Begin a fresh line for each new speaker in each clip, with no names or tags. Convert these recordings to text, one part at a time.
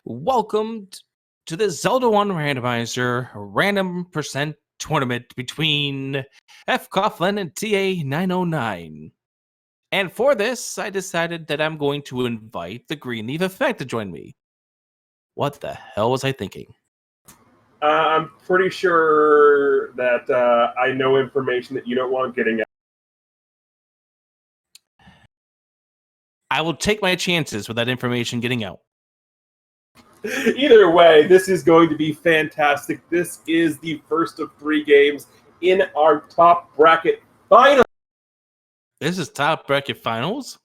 Welcome to the Zelda 1 Randomizer Random Percent Tournament between fcoughlin and ta909. And for this, I decided that I'm going to invite the Green Leaf Effect to join me. What the hell was I thinking?
I'm pretty sure that I know information that you don't want getting out.
I will take my chances with that information getting out.
Either way, this is going to be fantastic. This is the first of 3 games in our top bracket final.
This is top bracket finals?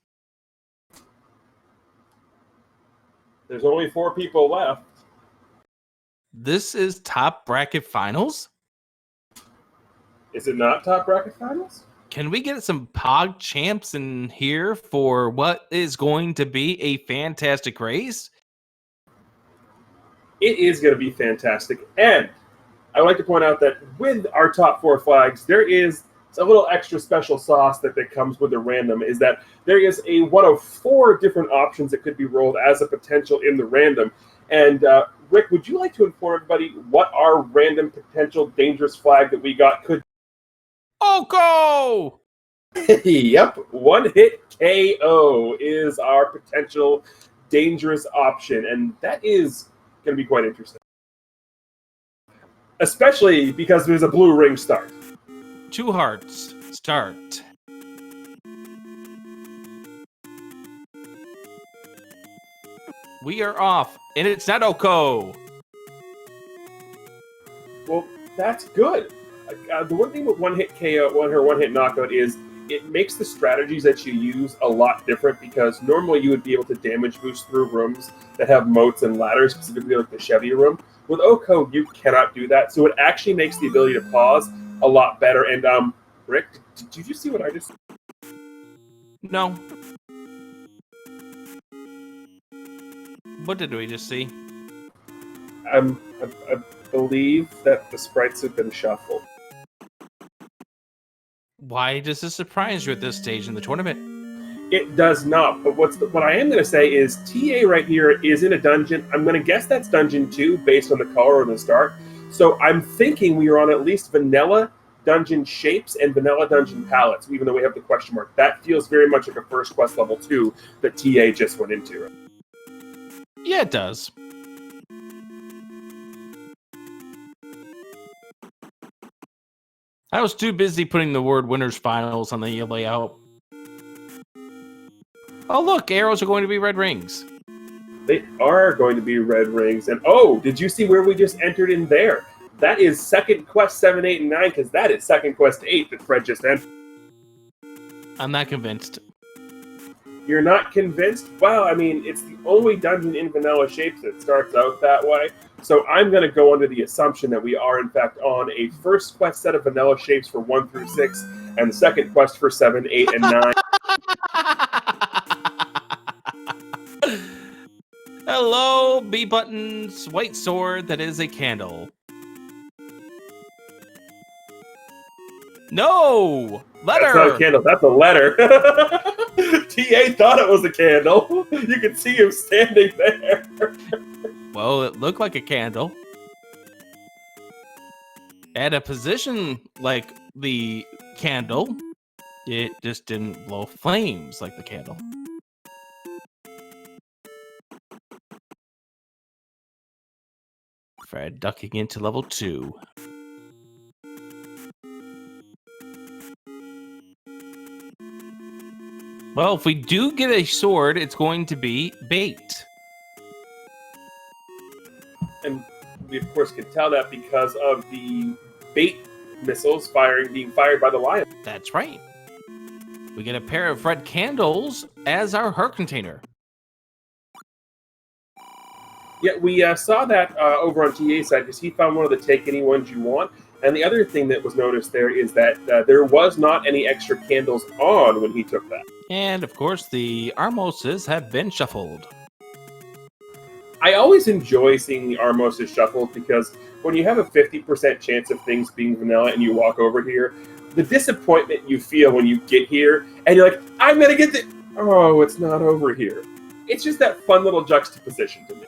There's only 4 people left.
This is top bracket finals?
Is it not top bracket finals?
Can we get some Pog champs in here for what is going to be a fantastic race?
It is going to be fantastic. And I would like to point out that with our top 4 flags, there is a little extra special sauce that comes with the random, is that there is one of 4 different options that could be rolled as a potential in the random. And Rick, would you like to inform everybody what our random potential dangerous flag that we got could be?
Oko!
Yep, 1-hit KO is our potential dangerous option, and that is going to be quite interesting. Especially because there's a blue ring start.
2 hearts. Start. We are off, and it's not Oko.
Well, that's good. The one thing with 1-hit KO, one-hit knockout is it makes the strategies that you use a lot different, because normally you would be able to damage boost through rooms that have moats and ladders, specifically like the Chevy room. With Oko, you cannot do that, so it actually makes the ability to pause a lot better. And Rick, did you see what I just said?
No. What did we just see?
I believe that the sprites have been shuffled.
Why does this surprise you at this stage in the tournament?
It does not, but what I am going to say is TA right here is in a dungeon. I'm going to guess that's dungeon 2 based on the color of the start. So I'm thinking we are on at least vanilla dungeon shapes and vanilla dungeon palettes, even though we have the question mark. That feels very much like a first quest level 2 that TA just went into.
Yeah, it does. I was too busy putting the word winners finals on the layout. Oh, look, arrows are going to be red rings.
They are going to be red rings. And oh, did you see where we just entered in there? That is second quest 7, 8, and 9, because that is second quest 8 that Fred just entered.
I'm not convinced.
You're not convinced? Well, I mean, it's the only dungeon in vanilla shapes that starts out that way. So I'm going to go under the assumption that we are, in fact, on a first quest set of vanilla shapes for 1 through 6, and the second quest for 7, 8, and 9.
Hello, B buttons, white sword that is a candle. No! Letter!
That's not a candle, that's a letter. TA thought it was a candle. You can see him standing there.
Well, it looked like a candle. At a position like the candle, it just didn't blow flames like the candle. Fred ducking into level 2. Well, if we do get a sword, it's going to be bait.
And we, of course, can tell that because of the bait missiles being fired by the lion.
That's right. We get a pair of red candles as our heart container.
Yeah, we saw that over on TA's side, because he found one of the take any ones you want. And the other thing that was noticed there is that there was not any extra candles on when he took that.
And, of course, the Armoses have been shuffled.
I always enjoy seeing the Armoses shuffled, because when you have a 50% chance of things being vanilla and you walk over here, the disappointment you feel when you get here and you're like, I'm going to get the... Oh, it's not over here. It's just that fun little juxtaposition to me.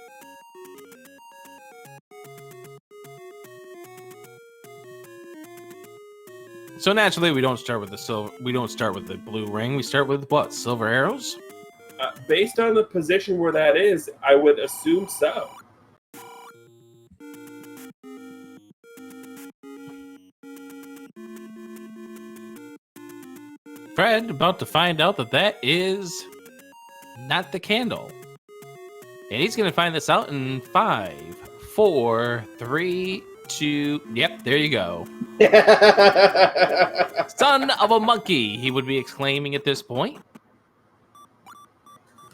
So naturally, we don't start with the silver. We don't start with the blue ring. We start with what? Silver arrows.
Based on the position where that is, I would assume so.
Fred about to find out that that is not the candle. And he's going to find this out in 5, 4, 3, 2. Yep, there you go. Son of a monkey, he would be exclaiming at this point.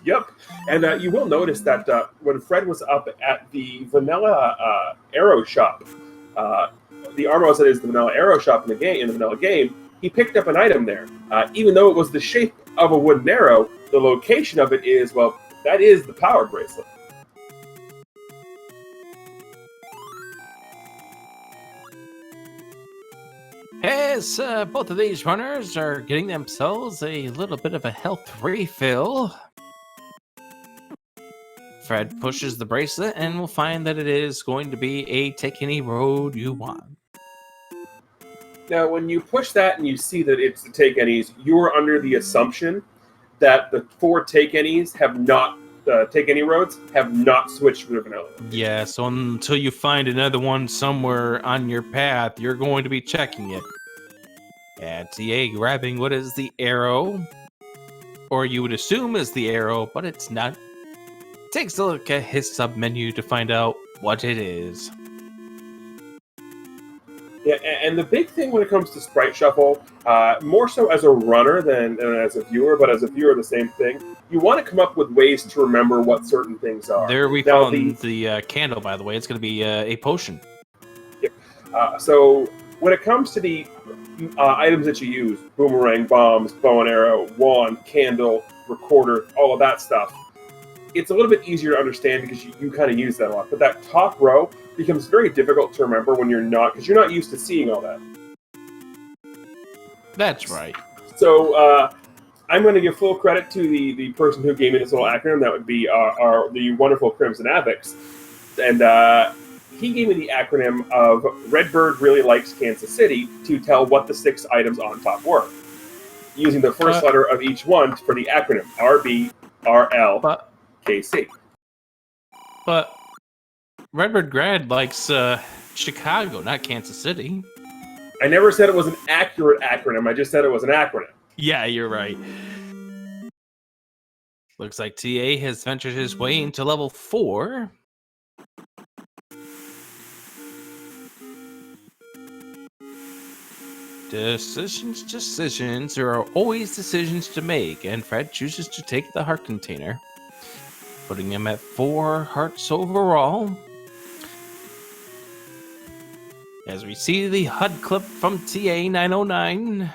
Yep. And you will notice that when Fred was up at the vanilla arrow shop, the Armos that is the vanilla arrow shop in the vanilla game, he picked up an item there. Even though it was the shape of a wooden arrow, the location of it is, well, that is the power bracelet.
As both of these runners are getting themselves a little bit of a health refill, Fred pushes the bracelet and will find that it is going to be a take any road you want.
Now, when you push that and you see that it's the take any's, you are under the assumption that the 4 take any's have not, take any roads have not switched to vanilla.
Yeah, so until you find another one somewhere on your path, you're going to be checking it. And TA grabbing what is the arrow, or you would assume is the arrow, but it's not. Takes a look at his sub-menu to find out what it is.
Yeah, and the big thing when it comes to Sprite Shuffle, more so as a runner than as a viewer, but as a viewer, the same thing. You want to come up with ways to remember what certain things are.
There we found the candle, by the way. It's going to be a potion.
Yep. So when it comes to the items that you use, boomerang, bombs, bow and arrow, wand, candle, recorder, all of that stuff, it's a little bit easier to understand because you kind of use that a lot. But that top row becomes very difficult to remember when you're not, because you're not used to seeing all that.
That's right.
So I'm going to give full credit to the person who gave me this little acronym. That would be the wonderful Crimson Avix. And he gave me the acronym of Redbird really likes Kansas City to tell what the 6 items on top were, using the first letter of each one for the acronym, RB, RL, KC.
But Redbird Grad likes Chicago, not Kansas City.
I never said it was an accurate acronym. I just said it was an acronym.
Yeah, you're right. Looks like TA has ventured his way into level 4. Decisions. There are always decisions to make, and Fred chooses to take the heart container, putting him at 4 hearts overall. As we see the HUD clip from ta909.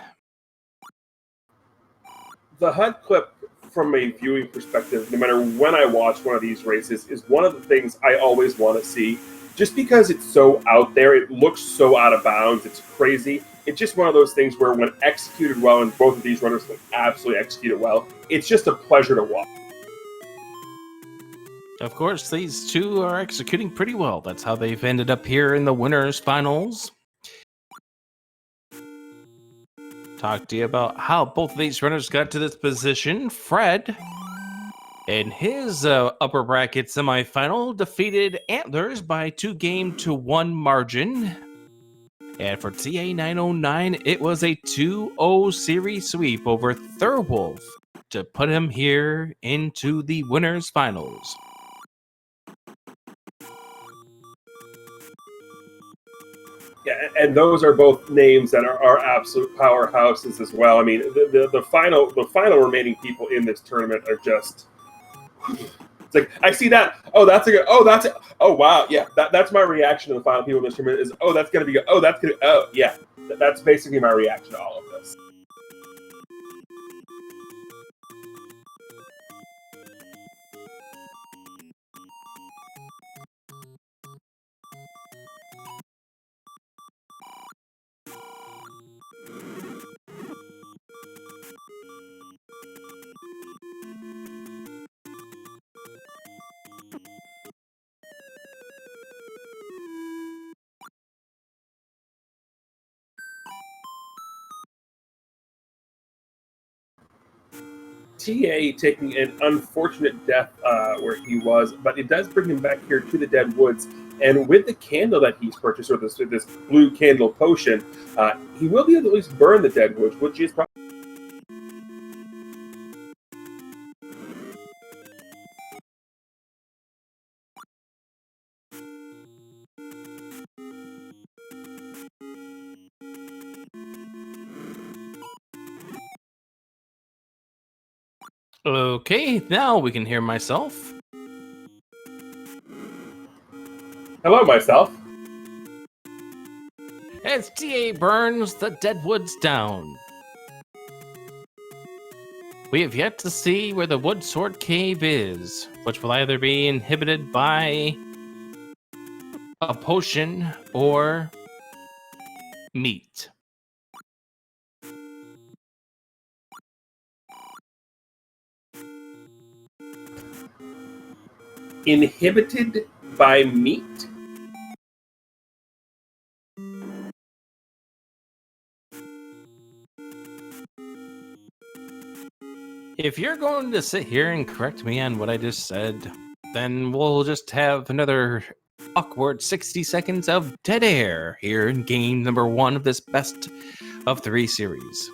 The HUD clip, from a viewing perspective, no matter when I watch one of these races, is one of the things I always want to see. Just because it's so out there, it looks so out of bounds, it's crazy. It's just one of those things where when executed well, and both of these runners can absolutely execute it well, it's just a pleasure to watch.
Of course, these two are executing pretty well. That's how they've ended up here in the winners' finals. Talk to you about how both of these runners got to this position. Fred, in his upper bracket semifinal, defeated Antlers by 2-1 margin. And for ta909, it was a 2-0 series sweep over Thurwolf to put him here into the winners' finals.
Yeah, and those are both names that are absolute powerhouses as well. I mean, the final remaining people in this tournament are just. It's like I see that. Oh, that's a good. Oh, that's. Oh, wow. Yeah, that's my reaction to the final people in this tournament. Is that's gonna be good. Oh, that's gonna. Oh, yeah. That's basically my reaction to all of this. TA taking an unfortunate death where he was, but it does bring him back here to the Dead Woods. And with the candle that he's purchased, or this blue candle potion, he will be able to at least burn the Dead Woods, which is probably.
Okay, now we can hear myself.
Hello, myself.
As TA burns the Dead Woods down. We have yet to see where the Wood Sword Cave is, which will either be inhibited by a potion or meat.
Inhibited by meat?
If you're going to sit here and correct me on what I just said, then we'll just have another awkward 60 seconds of dead air here in game number 1 of this best of 3 series.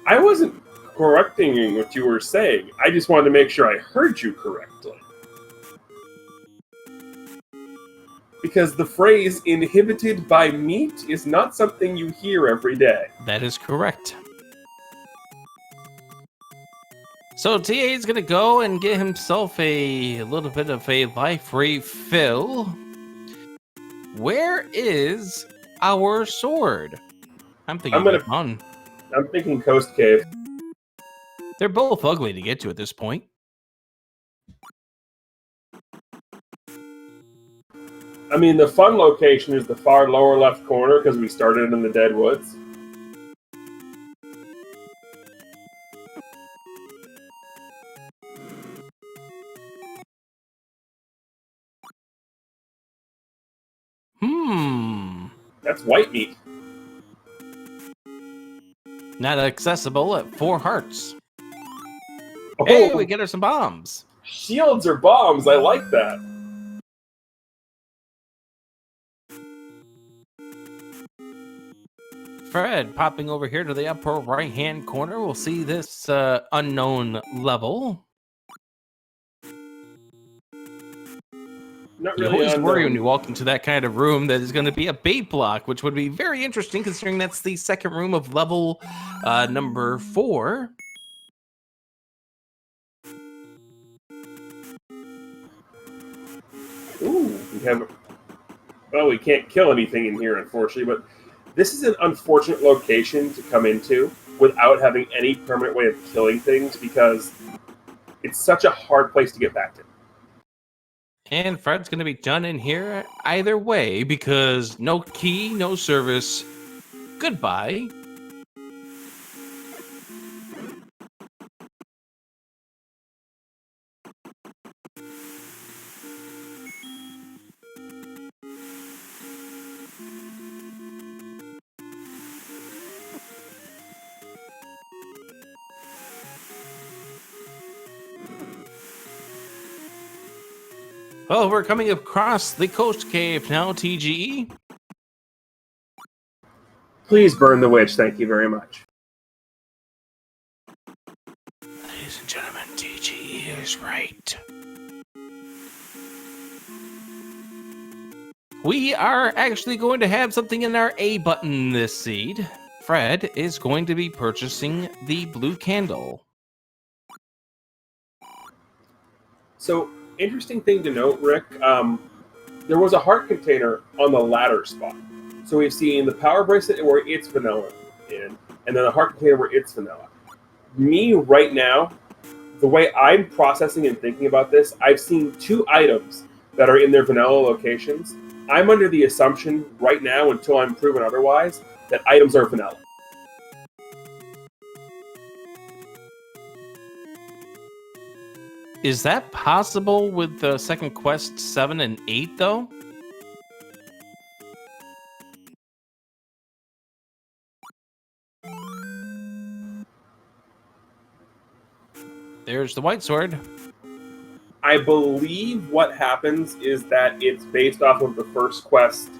I wasn't correcting what you were saying. I just wanted to make sure I heard you correctly. Because the phrase inhibited by meat is not something you hear every day.
That is correct. So TA is going to go and get himself a little bit of a life refill. Where is our sword? I'm thinking fun.
I'm thinking Coast Cave.
They're both ugly to get to at this point.
I mean, the fun location is the far lower left corner because we started in the Dead Woods. That's white meat.
Not accessible at 4 hearts.
Oh,
Hey, we get her some bombs.
Shields or bombs, I like that.
Fred, popping over here to the upper right-hand corner, we'll see this unknown level.
Not
You
really
always worry when
unknown.
you walk into that kind of room that is going to be a bait block, which would be very interesting considering that's the second room of level number 4.
Ooh, we have. Well, we can't kill anything in here, unfortunately, but this is an unfortunate location to come into without having any permanent way of killing things because it's such a hard place to get back to.
And Fred's going to be done in here either way because no key, no service. Goodbye. Well, we're coming across the Coast Cave now, TGE.
Please burn the witch, thank you very much.
Ladies and gentlemen, TGE is right. We are actually going to have something in our A button this seed. Fred is going to be purchasing the blue candle.
So, interesting thing to note, Rick, there was a heart container on the ladder spot. So we've seen the power bracelet where it's vanilla in, and then the heart container where it's vanilla. Me, right now, the way I'm processing and thinking about this, I've seen 2 items that are in their vanilla locations. I'm under the assumption right now, until I'm proven otherwise, that items are vanilla.
Is that possible with the second quest 7 and 8, though? there's the white sword.
I believe what happens is that it's based off of the first quest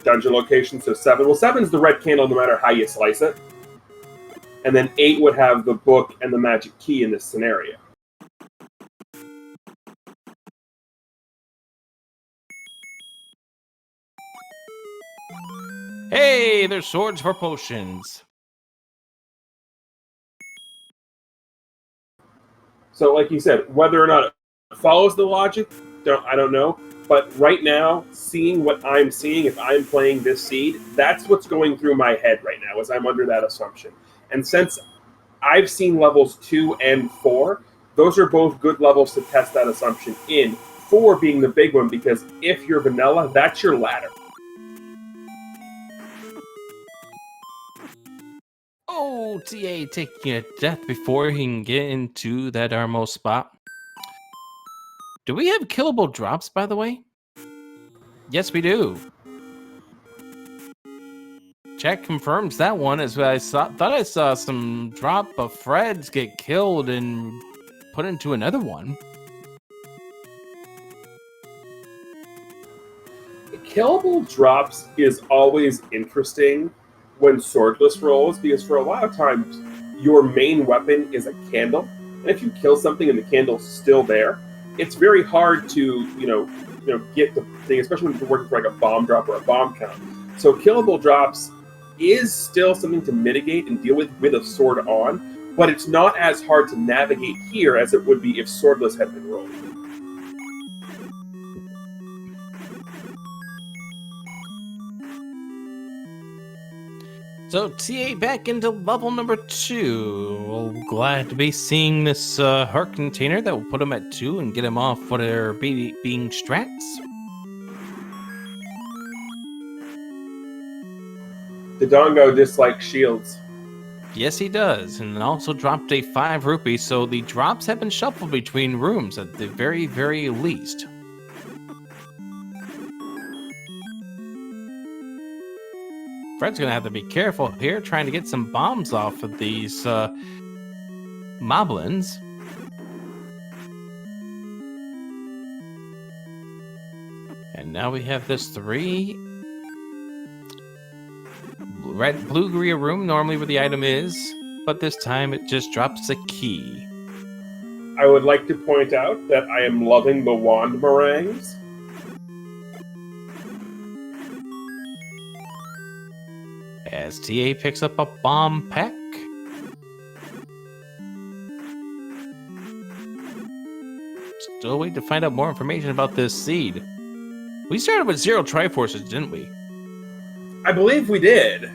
dungeon location. So 7. Well, 7's the red candle no matter how you slice it. And then 8 would have the book and the magic key in this scenario.
Hey, there's swords for potions.
So, like you said, whether or not it follows the logic, I don't know. But right now, seeing what I'm seeing, if I'm playing this seed, that's what's going through my head right now, as I'm under that assumption. And since I've seen levels 2 and 4, those are both good levels to test that assumption in. 4 being the big one, because if you're vanilla, that's your ladder.
Oh, TA taking a death before he can get into that Armo spot. Do we have killable drops, by the way? Yes, we do. Chat confirms that one, as I thought I saw some drop of Freds get killed and put into another one.
Killable drops is always interesting when swordless rolls, because for a lot of times your main weapon is a candle, and if you kill something and the candle's still there, it's very hard to get the thing, especially when you're working for like a bomb drop or a bomb count. So killable drops is still something to mitigate and deal with a sword on, but it's not as hard to navigate here as it would be if swordless had been rolled.
So TA back into level number 2. Well, glad to be seeing this heart container that will put him at 2 and get him off what are being strats.
The Dongo dislikes shields.
Yes, he does, and also dropped a 5 rupee, so the drops have been shuffled between rooms at the very, very least. Fred's gonna have to be careful here, trying to get some bombs off of these moblins. And now we have this 3 blue green room, normally where the item is, but this time it just drops a key.
I would like to point out that I am loving the wand meringues.
As TA picks up a bomb pack. Still waiting to find out more information about this seed. We started with 0 Triforces, didn't we?
I believe we did.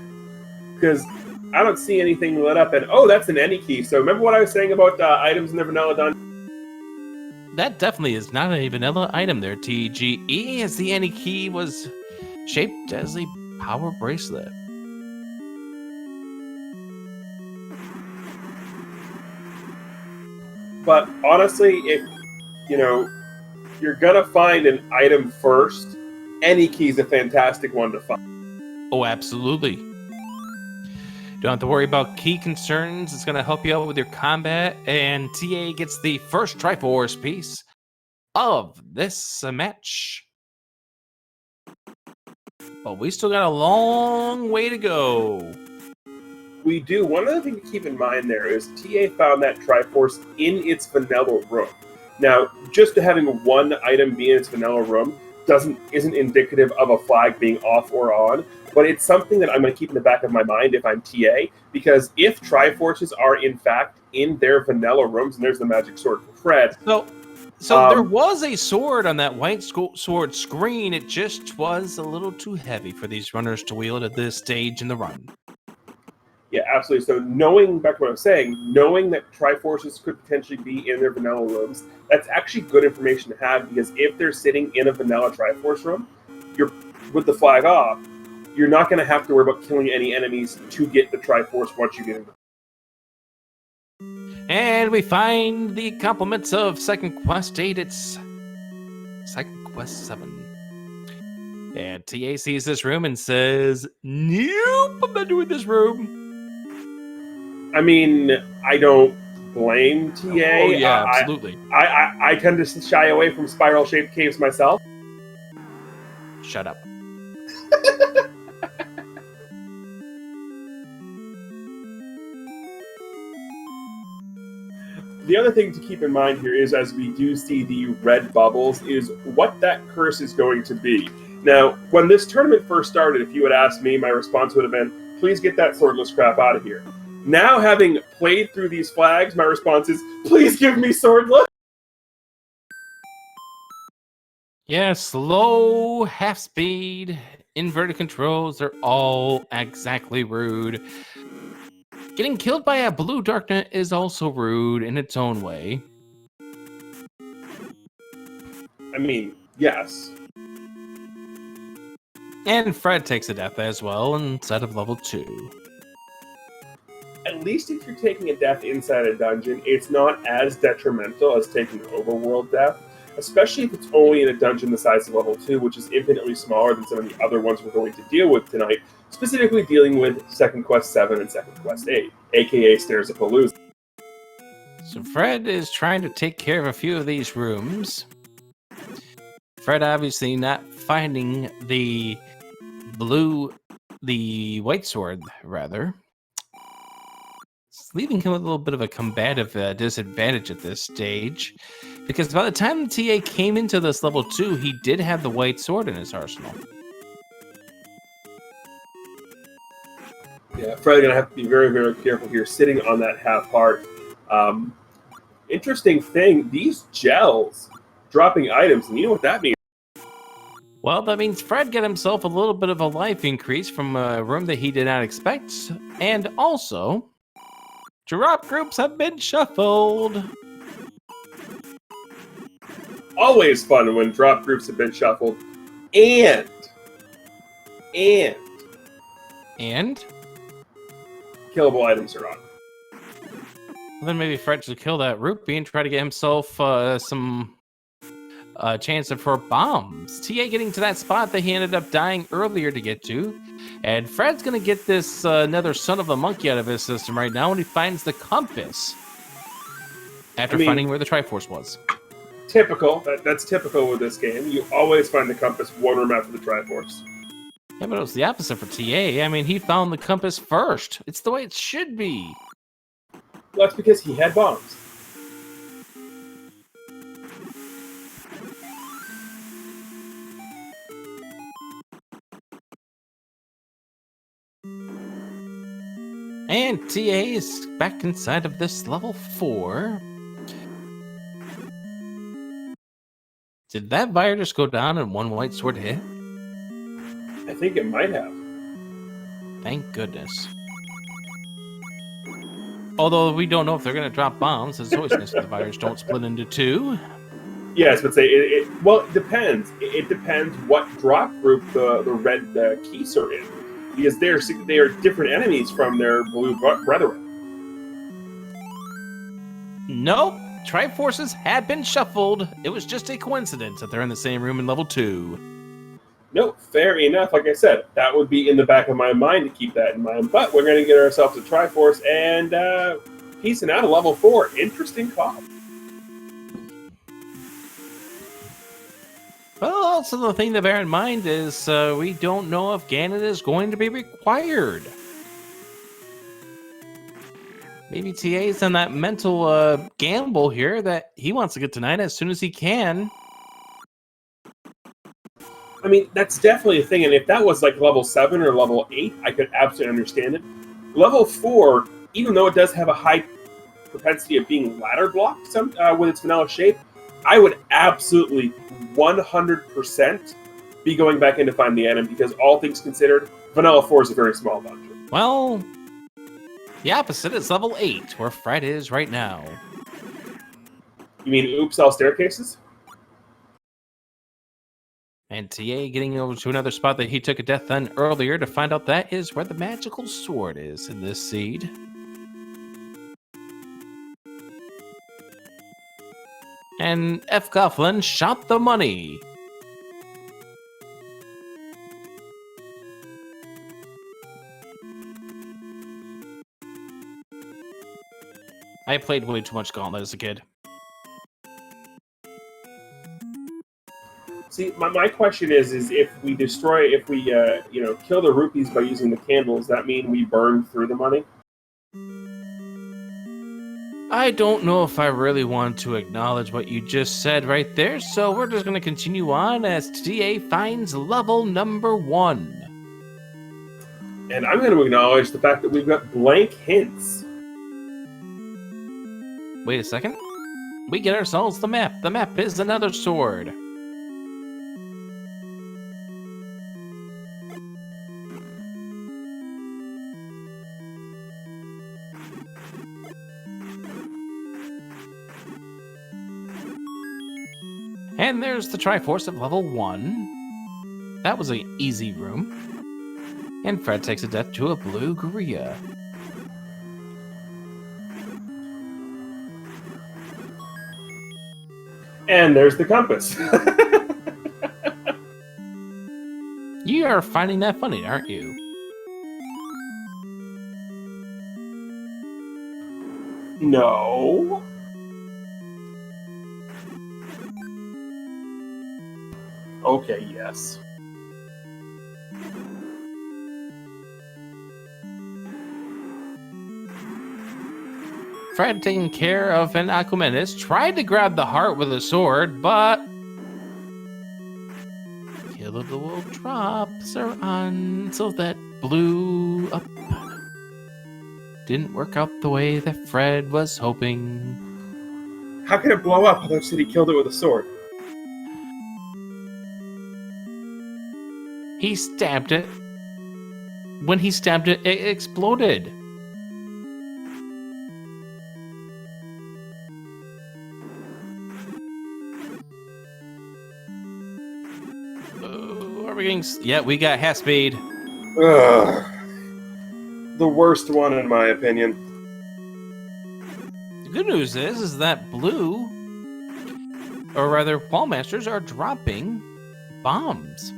Because I don't see anything lit up. And oh, that's an any key. So remember what I was saying about items in the vanilla dungeon?
That definitely is not a vanilla item there, TGE, as the any key was shaped as a power bracelet.
But honestly, if you're gonna find an item first, any key's a fantastic one to find.
Oh, absolutely. Don't have to worry about key concerns. It's gonna help you out with your combat, and TA gets the first Triforce piece of this match. But we still got a long way to go.
We do. One other thing to keep in mind there is TA found that Triforce in its vanilla room. Now, just having one item be in its vanilla room isn't indicative of a flag being off or on, but it's something that I'm going to keep in the back of my mind if I'm TA, because if Triforces are in fact in their vanilla rooms, and there's the magic sword for Fred.
So there was a sword on that white sword screen. It just was a little too heavy for these runners to wield at this stage in the run.
Yeah, absolutely. So knowing, back to what I was saying, knowing that Triforces could potentially be in their vanilla rooms, that's actually good information to have, because if they're sitting in a vanilla Triforce room, you're with the flag off, you're not going to have to worry about killing any enemies to get the Triforce once you get in.
And we find the compliments of Second Quest 8. It's Second Quest 7. And TA sees this room and says, "Nope, I'm not doing this room."
I mean, I don't blame TA.
Oh, yeah, absolutely.
I tend to shy away from spiral-shaped caves myself.
Shut up.
The other thing to keep in mind here is, as we do see the red bubbles, is what that curse is going to be. Now, when this tournament first started, if you had asked me, my response would have been, please get that swordless crap out of here. Now, having played through these flags, my response is, please give me swordless.
Yeah, slow, half speed, inverted controls, they're all exactly rude. Getting killed by a blue darknet is also rude in its own way.
I mean, yes.
And Fred takes a death as well instead of level 2.
At least if you're taking a death inside a dungeon, it's not as detrimental as taking an overworld death, especially if it's only in a dungeon the size of level 2, which is infinitely smaller than some of the other ones we're going to deal with tonight, specifically dealing with Second Quest 7 and Second Quest 8, aka Stairs of Palooza.
So Fred is trying to take care of a few of these rooms. Fred obviously not finding the white sword, rather. It's leaving him with a little bit of a combative disadvantage at this stage. Because by the time the TA came into this level 2, he did have the white sword in his arsenal.
Yeah, Fred's going to have to be very, very careful here, sitting on that half heart. Interesting thing, these gels dropping items, and you know what that means?
Well, that means Fred got himself a little bit of a life increase from a room that he did not expect. And also, drop groups have been shuffled.
Always fun when drop groups have been shuffled. And killable items are on.
Well, then maybe Fred should kill that rupee and try to get himself some chance for bombs. TA getting to that spot that he ended up dying earlier to get to. And Fred's going to get this another son of a monkey out of his system right now when he finds the compass. After finding where the Triforce was.
Typical. That's typical with this game. You always find the compass one room after the Triforce.
Yeah, but it was the opposite for TA. I mean, he found the compass first. It's the way it should be.
Well, that's because he had bombs.
And TA is back inside of this level 4. Did that fire just go down in one white sword hit?
I think it might have.
Thank goodness. Although we don't know if they're going to drop bombs, it's always nice if the fires don't split into 2.
Yes, but say well, it depends. It depends what drop group the red keys are in, because they are different enemies from their blue brethren.
Nope. Triforces had been shuffled. It was just a coincidence that they're in the same room in level 2.
No, fair enough. Like I said, that would be in the back of my mind to keep that in mind. But we're going to get ourselves a Triforce and piecing out a level 4. Interesting call.
Well, also the thing to bear in mind is we don't know if Ganon is going to be required. Maybe TA's on that mental gamble here that he wants to get to 9 as soon as he can.
I mean, that's definitely a thing. And if that was like level 7 or level 8, I could absolutely understand it. Level 4, even though it does have a high propensity of being ladder blocked with its vanilla shape, I would absolutely 100% be going back in to find the enemy, because all things considered, vanilla 4 is a very small dungeon.
Well, the opposite is level 8, where Fred is right now.
You mean oops, all staircases?
And TA getting over to another spot that he took a death on earlier to find out that is where the magical sword is in this seed. And fcoughlin shot the money. I played way too much Gauntlet as a kid.
See, my question is if we kill the rupees by using the candles, that mean we burn through the money?
I don't know if I really want to acknowledge what you just said right there, so we're just going to continue on as TA finds level number 1.
And I'm going to acknowledge the fact that we've got blank hints.
Wait a second. We get ourselves the map. The map is another sword. And there's the Triforce of level 1. That was an easy room. And Fred takes a death to a blue Gorilla.
And there's the compass.
You are finding that funny, aren't you?
No. Okay, yes.
Fred, taking care of an Aquamenus, tried to grab the heart with a sword, but killable drops are on, so that blew up. Didn't work out the way that Fred was hoping.
How can it blow up? I thought you said he killed it with a sword.
He stabbed it. When he stabbed it, it exploded. Are we getting... Yeah, we got half speed.
Ugh. The worst one, in my opinion.
The good news is that blue, or rather, Ballmasters are dropping bombs.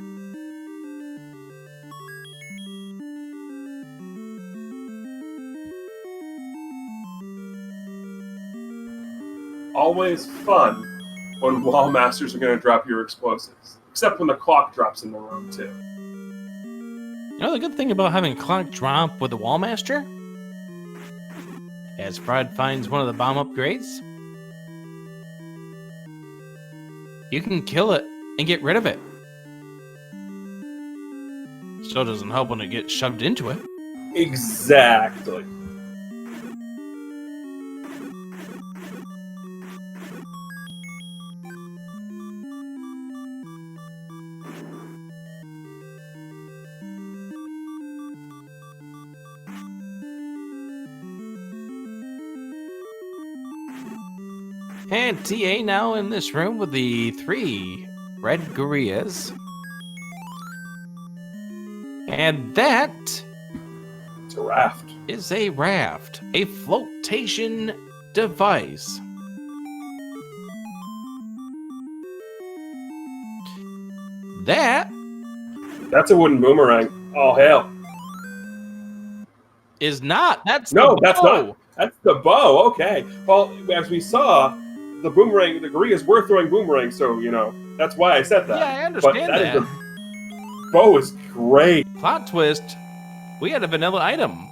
Always fun when wall masters are going to drop your explosives. Except when the clock drops in the room, too.
You know the good thing about having a clock drop with the Wallmaster? As Fred finds one of the bomb upgrades, you can kill it and get rid of it. Still doesn't help when it gets shoved into it.
Exactly.
And TA now in this room with the 3 red Gorillas. And that
It's a raft.
is a raft, a flotation device.
That's a wooden boomerang. Oh, hell.
Is not. That's
No,
the
that's
bow.
not. That's the bow. Okay. Well, as we saw, the boomerang, the gorillas were throwing boomerangs, so, that's why I said that.
Yeah, I understand that.
The bow is great.
Plot twist. We had a vanilla item.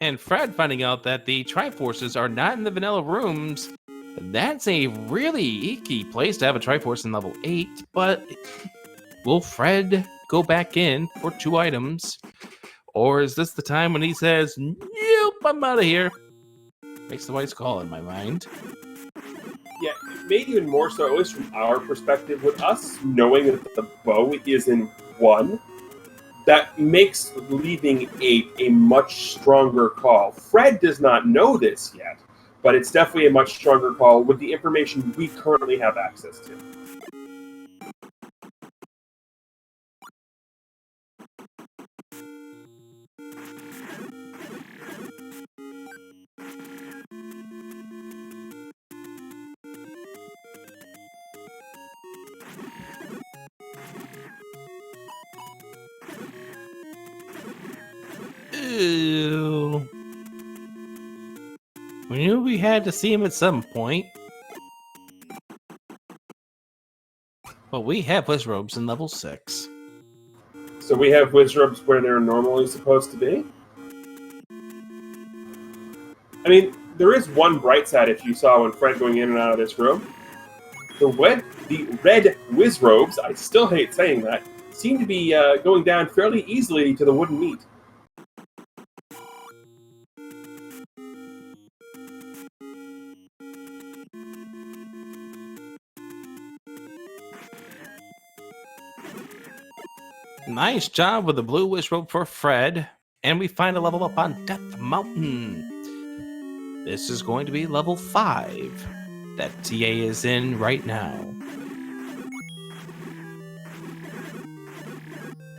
And Fred finding out that the Triforces are not in the vanilla rooms. That's a really icky place to have a Triforce in level 8, but will Fred go back in for 2 items? Or is this the time when he says, nope, I'm out of here? Makes the wise call in my mind.
Yeah, maybe even more so, at least from our perspective, with us knowing that the bow is in 1, that makes leaving 8 a much stronger call. Fred does not know this yet, but it's definitely a much stronger call with the information we currently have access to.
Ooh. We knew we had to see him at some point. But we have Wizrobes in level 6.
So we have Wizrobes where they're normally supposed to be? I mean, there is one bright side if you saw when Fred going in and out of this room. The red Wizrobes, I still hate saying that, seem to be going down fairly easily to the wooden meat.
Nice job with the blue Wizrobe for Fred. And we find a level up on Death Mountain. This is going to be level 5 that TA is in right now.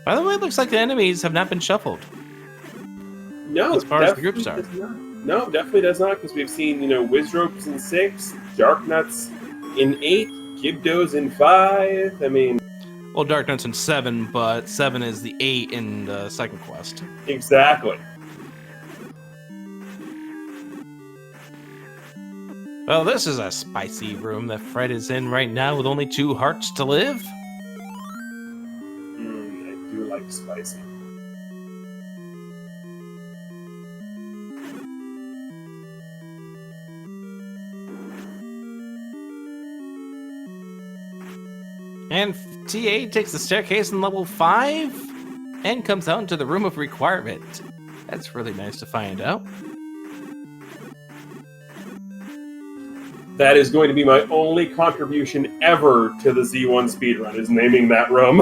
By the way, it looks like the enemies have not been shuffled.
No,
as far as the groups are.
No, definitely does not, because we've seen, Wizrobes in 6, Darknuts in 8, Gibdos in 5. I mean...
Well, Darknuts in 7, but 7 is the 8 in the second quest.
Exactly.
Well, this is a spicy room that Fred is in right now with only 2 hearts to live.
I do like spicy.
And TA takes the staircase in level 5 and comes out into the room of requirement. That's really nice to find out.
That is going to be my only contribution ever to the Z1 speedrun, is naming that room.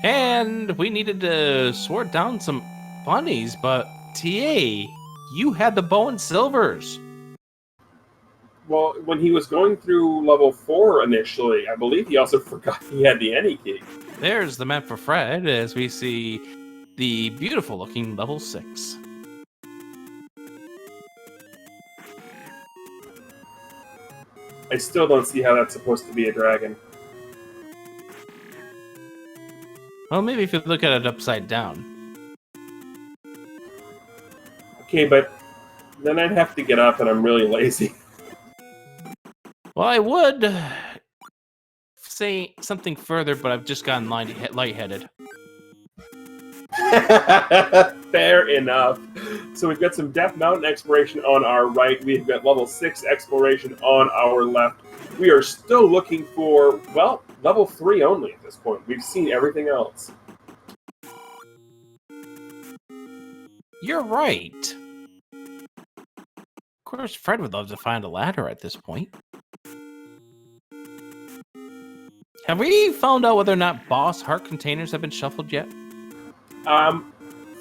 And we needed to sort down some bunnies, but TA, you had the bow and silvers.
Well, when he was going through level 4 initially, I believe he also forgot he had the any key.
There's the map for Fred as we see the beautiful looking level 6.
I still don't see how that's supposed to be a dragon.
Well, maybe if you look at it upside down.
Okay, but then I'd have to get up and I'm really lazy.
Well, I would say something further, but I've just gotten lightheaded.
Fair enough. So we've got some Death Mountain exploration on our right. We've got level 6 exploration on our left. We are still looking for, well, level 3 only at this point. We've seen everything else.
You're right. Of course, Fred would love to find a ladder at this point. Have we found out whether or not boss heart containers have been shuffled yet?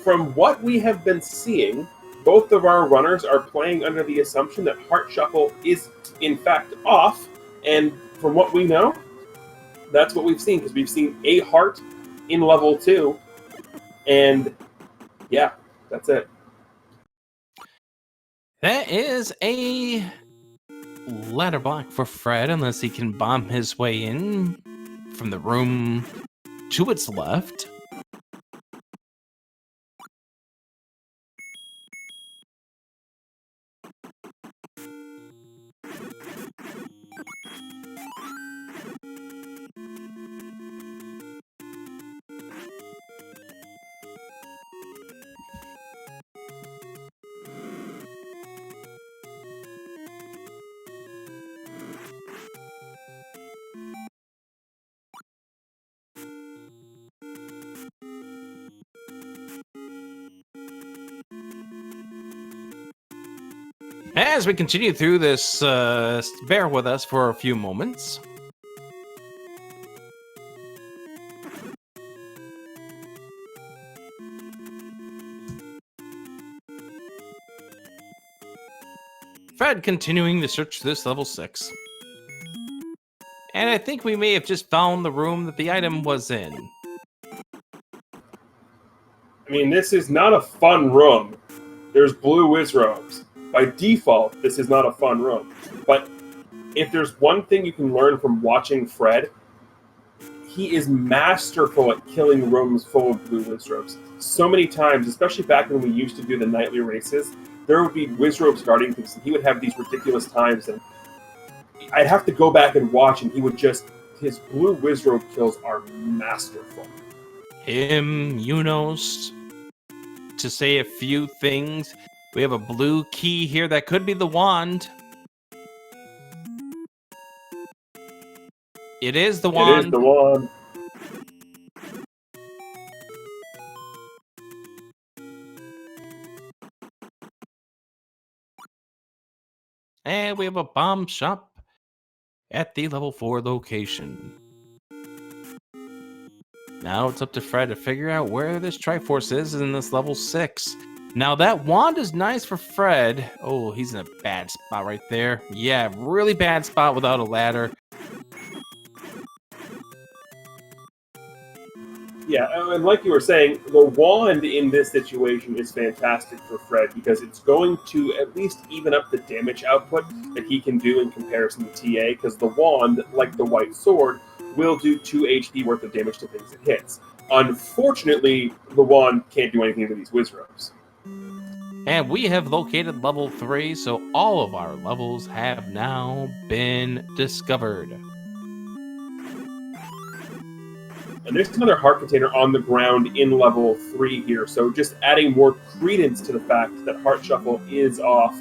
From what we have been seeing, both of our runners are playing under the assumption that heart shuffle is, in fact, off. And from what we know, that's what we've seen, because we've seen a heart in level 2. And, yeah, that's it.
That is a ladder block for Fred, unless he can bomb his way in from the room to its left. As we continue through this, bear with us for a few moments. Fred continuing to search this level 6. And I think we may have just found the room that the item was in.
I mean, this is not a fun room. There's blue Wizrobes. By default, this is not a fun room. But if there's one thing you can learn from watching Fred, he is masterful at killing rooms full of blue Wizrobes. So many times, especially back when we used to do the nightly races, there would be Wizrobes guarding things, and he would have these ridiculous times, and I'd have to go back and watch, and he would just... His blue Wizrobe kills are masterful.
Unos, to say a few things, we have a blue key here that could be the wand. It is the wand.
It is the wand.
And we have a bomb shop at the level 4 location. Now it's up to Fred to figure out where this Triforce is in this level 6. Now that wand is nice for Fred. Oh, he's in a bad spot right there. Yeah, really bad spot without a ladder.
Yeah, and like you were saying, the wand in this situation is fantastic for Fred because it's going to at least even up the damage output that he can do in comparison to TA, because the wand, like the white sword, will do 2 HP worth of damage to things it hits. Unfortunately, the wand can't do anything to these Wizrobes.
And we have located level 3, so all of our levels have now been discovered.
And there's another heart container on the ground in level 3 here, so just adding more credence to the fact that Heart Shuffle is off.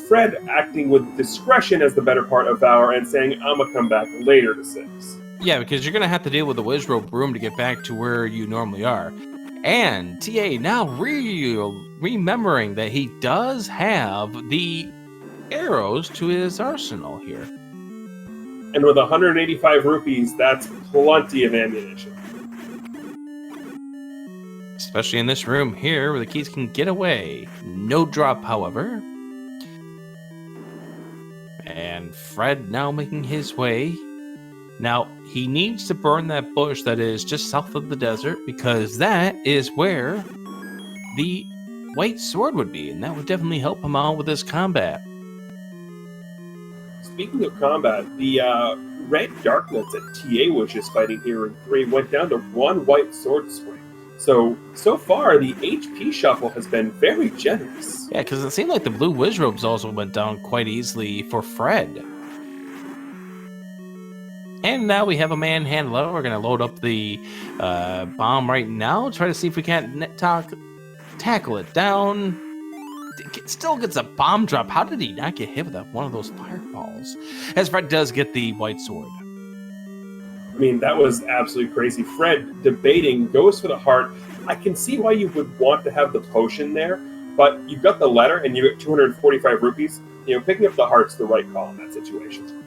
Fred acting with discretion as the better part of Valor and saying, I'm going to come back later to 6.
Yeah, because you're going to have to deal with the Wizrobe Broom to get back to where you normally are. And TA now remembering that he does have the arrows to his arsenal here.
And with 185 rupees, that's plenty of ammunition.
Especially in this room here where the keys can get away. No drop, however. And Fred now making his way. Now, he needs to burn that bush that is just south of the desert because that is where the white sword would be. And that would definitely help him out with his combat.
Speaking of combat, the red darknets that TA was just fighting here in 3 went down to 1 white sword swing. So far, the HP shuffle has been very generous.
Yeah, because it seemed like the blue Wizrobes also went down quite easily for Fred. And now we have a manhandler. We're going to load up the bomb right now. Try to see if we can't tackle it down. It still gets a bomb drop. How did he not get hit with one of those fireballs? As Fred does get the white sword.
I mean, that was absolutely crazy. Fred debating, goes for the heart. I can see why you would want to have the potion there, but you've got the letter and you get 245 rupees. You know, picking up the heart's the right call in that situation.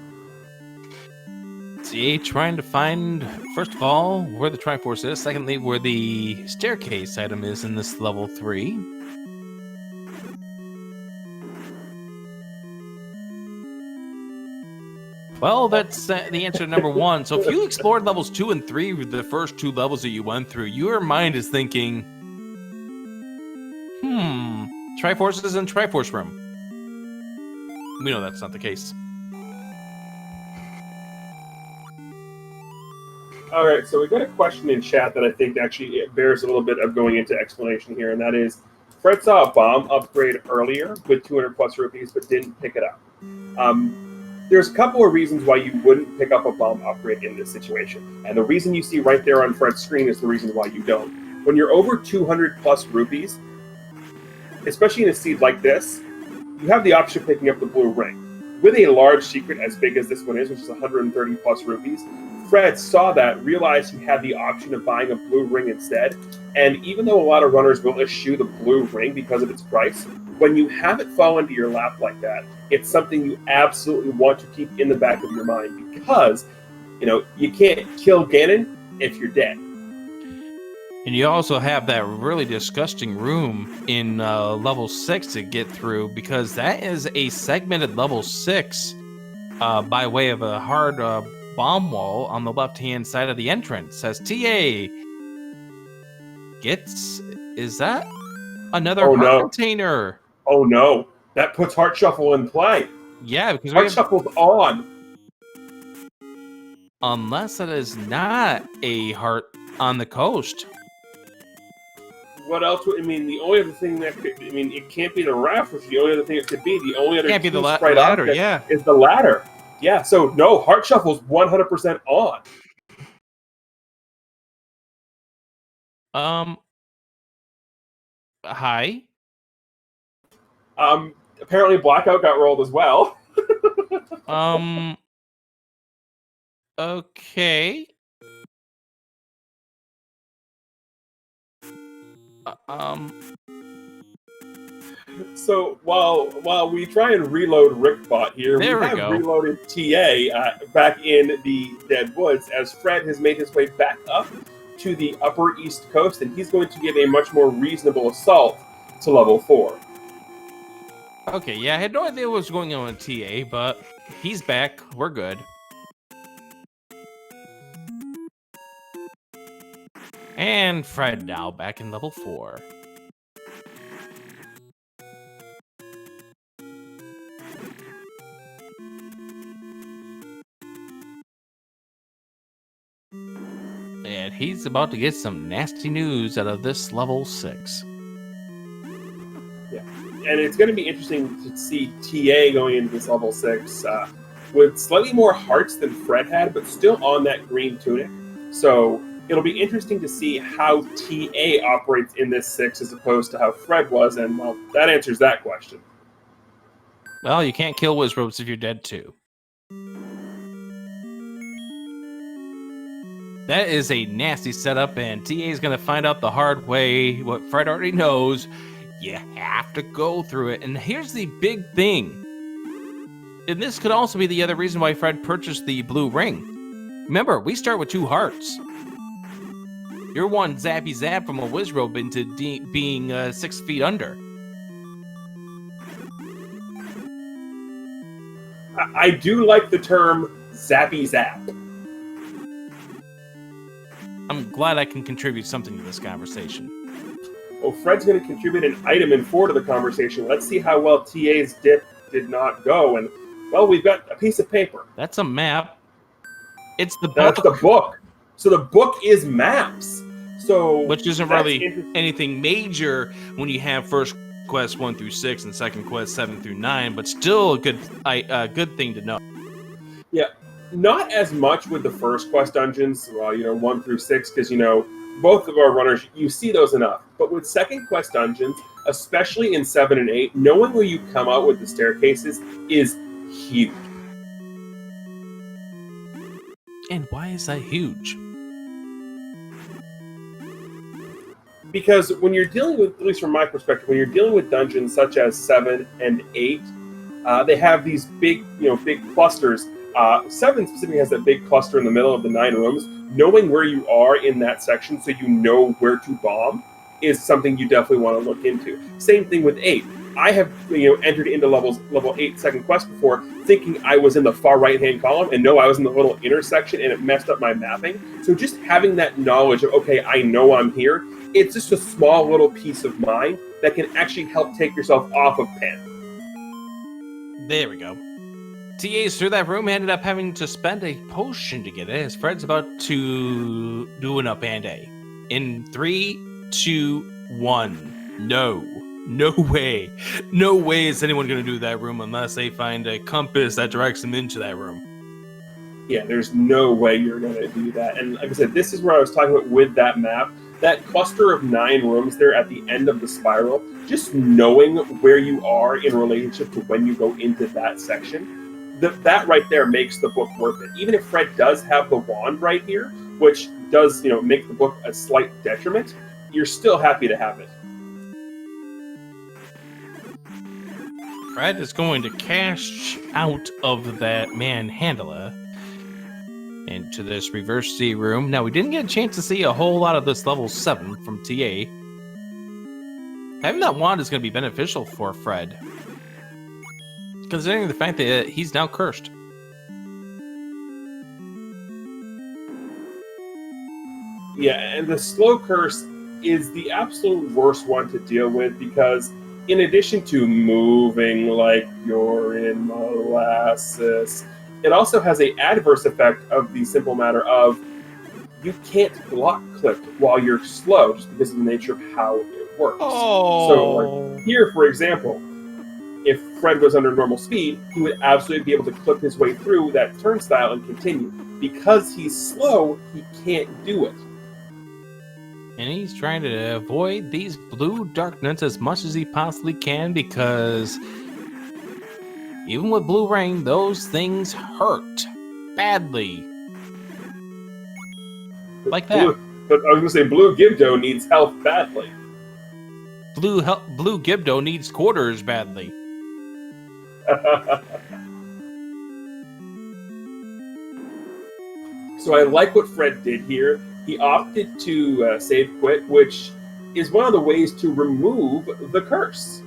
CA trying to find, first of all, where the Triforce is. Secondly, where the staircase item is in this level 3. Well, that's the answer to number 1. So if you explored levels 2 and 3, the first 2 levels that you went through, your mind is thinking, Triforce is in Triforce room. We know that's not the case.
All right, so we got a question in chat that I think actually bears a little bit of going into explanation here, and that is, Fred saw a bomb upgrade earlier with 200 plus rupees, but didn't pick it up. There's a couple of reasons why you wouldn't pick up a bomb upgrade in this situation, and the reason you see right there on Fred's screen is the reason why you don't. When you're over 200 plus rupees, especially in a seed like this, you have the option of picking up the blue ring. With a large secret as big as this one is, which is 130 plus rupees, Fred saw that, realized he had the option of buying a blue ring instead, and even though a lot of runners will eschew the blue ring because of its price, when you have it fall into your lap like that, it's something you absolutely want to keep in the back of your mind because, you can't kill Ganon if you're dead.
And you also have that really disgusting room in level 6 to get through because that is a segmented level 6 by way of a hard bomb wall on the left-hand side of the entrance. As TA gets... Is that another heart container?
Oh no. That puts Heart Shuffle in play.
Yeah, because
Heart Shuffle's on.
Unless it is not a heart on the coast.
What else? I mean, the only other thing that could, I mean, it can't be the raft, which is the only other thing it could be. The only other
Can't be the
sprite
ladder,
object
yeah.
is the ladder. Yeah, so no, Heart Shuffle's 100% on.
Hi.
Apparently Blackout got rolled as well.
Okay.
So while we try and reload Rickbot here,
There we
have
go.
reloaded TA back in the Dead Woods as Fred has made his way back up to the upper East Coast, and he's going to give a much more reasonable assault to level 4.
Okay, yeah, I had no idea what was going on with TA, but he's back. We're good. And Fred now back in level 4. And he's about to get some nasty news out of this level 6.
Yeah, and it's going to be interesting to see TA going into this level 6 with slightly more hearts than Fred had, but still on that green tunic. So it'll be interesting to see how TA operates in this 6 as opposed to how Fred was, and well, that answers that question.
Well, you can't kill Wizrobes if you're dead too. That is a nasty setup, and TA is going to find out the hard way what Fred already knows. You have to go through it. And here's the big thing. And this could also be the other reason why Fred purchased the blue ring. Remember, we start with 2 hearts. You're one zappy zap from a Wizrobe into being 6 feet under.
I do like the term zappy zap.
I'm glad I can contribute something to this conversation.
Well, Fred's going to contribute an item in 4 to the conversation. Let's see how well TA's dip did not go. And, well, we've got a piece of paper.
That's a map. It's the book.
That's the book. So the book is maps. So
which isn't really anything major when you have first quest 1 through 6 and second quest 7 through 9, but still a good thing to know.
Yeah, not as much with the first quest dungeons, 1 through 6, because, both of our runners, you see those enough. But with second quest dungeons, especially in 7 and 8, knowing where you come out with the staircases is huge.
And why is that huge?
Because when you're dealing with, at least from my perspective, when you're dealing with dungeons such as 7 and 8, they have these big clusters. 7 specifically has that big cluster in the middle of the 9 rooms. Knowing where you are in that section so you know where to bomb is something you definitely want to look into. Same thing with 8. I have entered into level 8 second quest before thinking I was in the far right-hand column, and no, I was in the little intersection, and it messed up my mapping. So just having that knowledge of, okay, I know I'm here, it's just a small little peace of mind that can actually help take yourself off of pen.
There we go. TA's through that room ended up having to spend a potion to get it, as Fred's about to do an up and A. In 3, 2, 1. No way. No way is anyone going to do that room unless they find a compass that directs them into that room.
Yeah, there's no way you're going to do that. And like I said, this is where I was talking about with that map. That cluster of 9 rooms there at the end of the spiral, just knowing where you are in relationship to when you go into that section, that right there makes the book worth it. Even if Fred does have the wand right here, which does make the book a slight detriment, you're still happy to have it.
Fred is going to cash out of that manhandler into this reverse C room. Now, we didn't get a chance to see a whole lot of this level 7 from TA. Having that wand is going to be beneficial for Fred, considering the fact that he's now cursed.
Yeah, and the slow curse is the absolute worst one to deal with because in addition to moving like you're in molasses, it also has an adverse effect of the simple matter of you can't block clip while you're slow just because of the nature of how it works.
Oh.
So like here, for example, if Fred was under normal speed, he would absolutely be able to clip his way through that turnstile and continue. Because he's slow, he can't do it.
And he's trying to avoid these blue dark nuts as much as he possibly can because even with blue rain, those things hurt badly. Like that.
But I was going to say, Blue Gibdo needs health badly.
Blue Gibdo needs quarters badly.
So I like what Fred did here. He opted to save quit, which is one of the ways to remove the curse.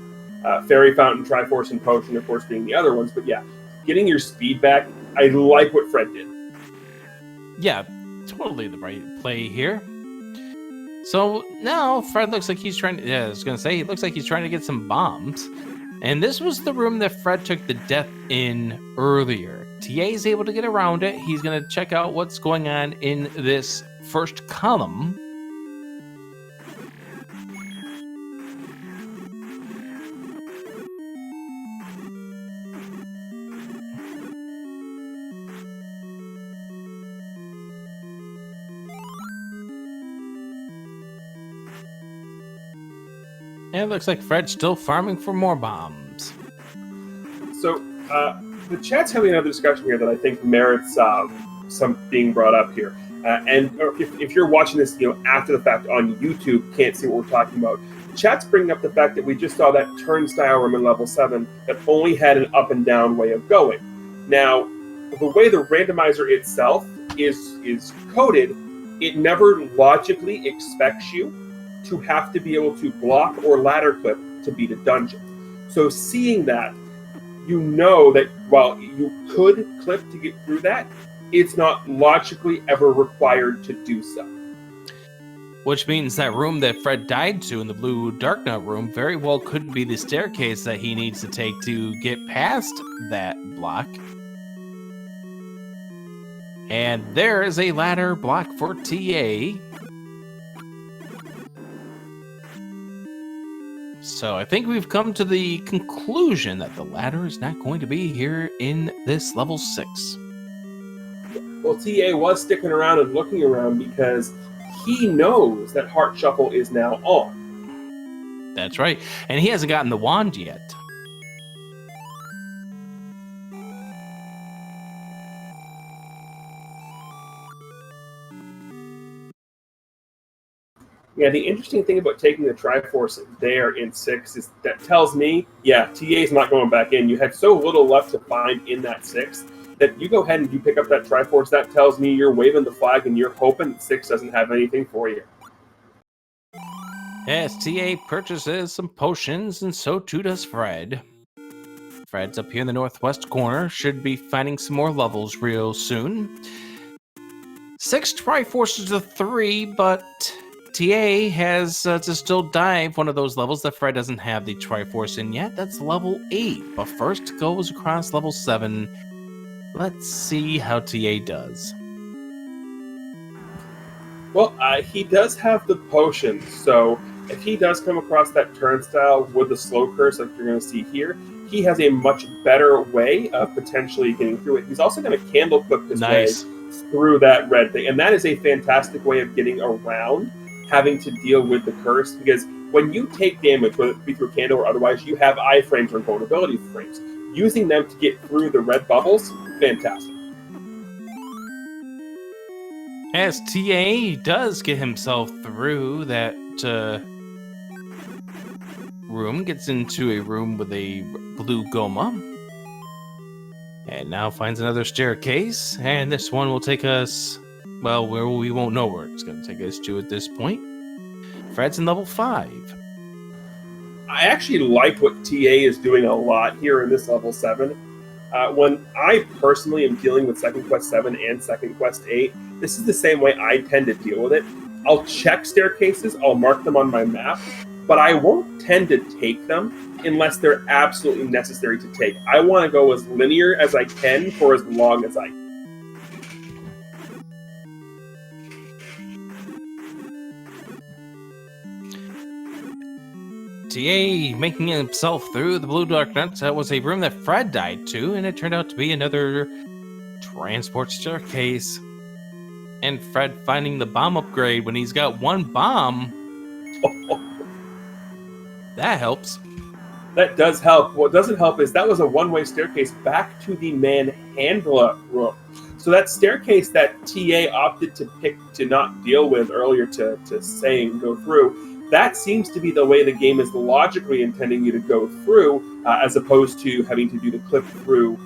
Fairy Fountain, Triforce, and Potion, of course, being the other ones. But yeah, getting your speed back, I like what Fred did.
Yeah, totally the right play here. So now Fred looks like he's trying to, I was going to say, he looks like he's trying to get some bombs. And this was the room that Fred took the death in earlier. TA is able to get around it. He's going to check out what's going on in this first column. And it looks like Fred's still farming for more bombs.
So, the chat's having another discussion here that I think merits some being brought up here. And if you're watching this, after the fact on YouTube, can't see what we're talking about. Chat's bringing up the fact that we just saw that turnstile room in level 7 that only had an up and down way of going. Now, the way the randomizer itself is coded, it never logically expects you to have to be able to block or ladder clip to beat a dungeon. So seeing that, you know that while you could clip to get through that, it's not logically ever required to do so.
Which means that room that Fred died to in the blue dark nut room very well could be the staircase that he needs to take to get past that block. And there is a ladder block for TA. So I think we've come to the conclusion that the ladder is not going to be here in this level 6.
Well, TA was sticking around and looking around because he knows that Heart Shuffle is now on.
That's right. And he hasn't gotten the wand yet.
Yeah, the interesting thing about taking the Triforce there in 6 is that tells me, yeah, TA's not going back in. You had so little left to find in that 6 that you go ahead and you pick up that Triforce. That tells me you're waving the flag and you're hoping that 6 doesn't have anything for you.
Yes, TA purchases some potions, and so too does Fred. Fred's up here in the northwest corner. Should be finding some more levels real soon. 6 Triforces to 3, but TA has to still dive one of those levels that Fred doesn't have the Triforce in yet. That's level 8, but first goes across level 7. Let's see how TA does.
Well, he does have the potion, so if he does come across that turnstile with the slow curse like you're going to see here, he has a much better way of potentially getting through it. He's also going to candle clip his way through that red thing, and that is a fantastic way of getting around having to deal with the curse, because when you take damage, whether it be through candle or otherwise, you have iframes or vulnerability frames. Using them to get through the red bubbles, fantastic.
As TA does get himself through that room, gets into a room with a blue Goma, and now finds another staircase, and this one will take us, well, where we won't know where it's going to take us to at this point. Fred's in level 5.
I actually like what TA is doing a lot here in this level 7. When I personally am dealing with Second Quest 7 and Second Quest 8, this is the same way I tend to deal with it. I'll check staircases, I'll mark them on my map, but I won't tend to take them unless they're absolutely necessary to take. I want to go as linear as I can for as long as I can.
TA making himself through the Blue Dark Nuts. That was a room that Fred died to, and it turned out to be another transport staircase. And Fred finding the bomb upgrade when he's got one bomb. That helps.
That does help. What doesn't help is that was a one-way staircase back to the manhandler room. So that staircase that TA opted to pick to not deal with earlier to say and go through, that seems to be the way the game is logically intending you to go through, as opposed to having to do the clip through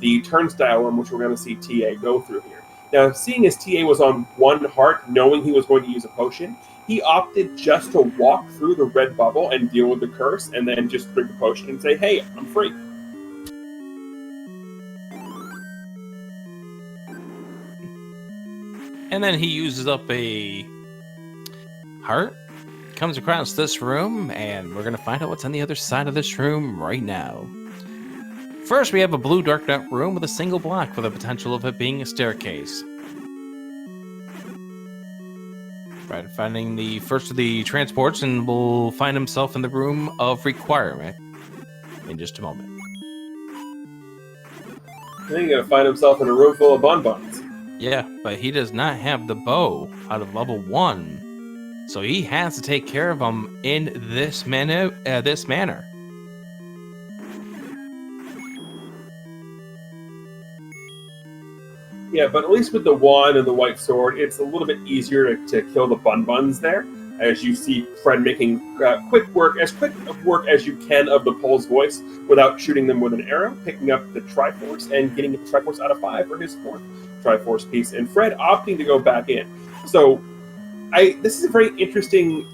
the turnstile room, which we're going to see TA go through here. Now, seeing as TA was on one heart, knowing he was going to use a potion, he opted just to walk through the red bubble and deal with the curse, and then just drink the potion and say, hey, I'm free.
And then he uses up a heart, comes across this room, and we're going to find out what's on the other side of this room right now. First, we have a blue dark nut room with a single block for the potential of it being a staircase. Fred finding the first of the transports, and will find himself in the room of requirement in just a moment.
Then he's going to find himself in a room full of bonbons.
Yeah, but he does not have the bow out of level 1. So he has to take care of them in this manner.
Yeah, but at least with the wand and the white sword, it's a little bit easier to kill the bun-buns there. As you see Fred making quick work as you can of the Pole's voice without shooting them with an arrow, picking up the Triforce and getting the Triforce out of 5 for his 4th Triforce piece, and Fred opting to go back in. So this is a very interesting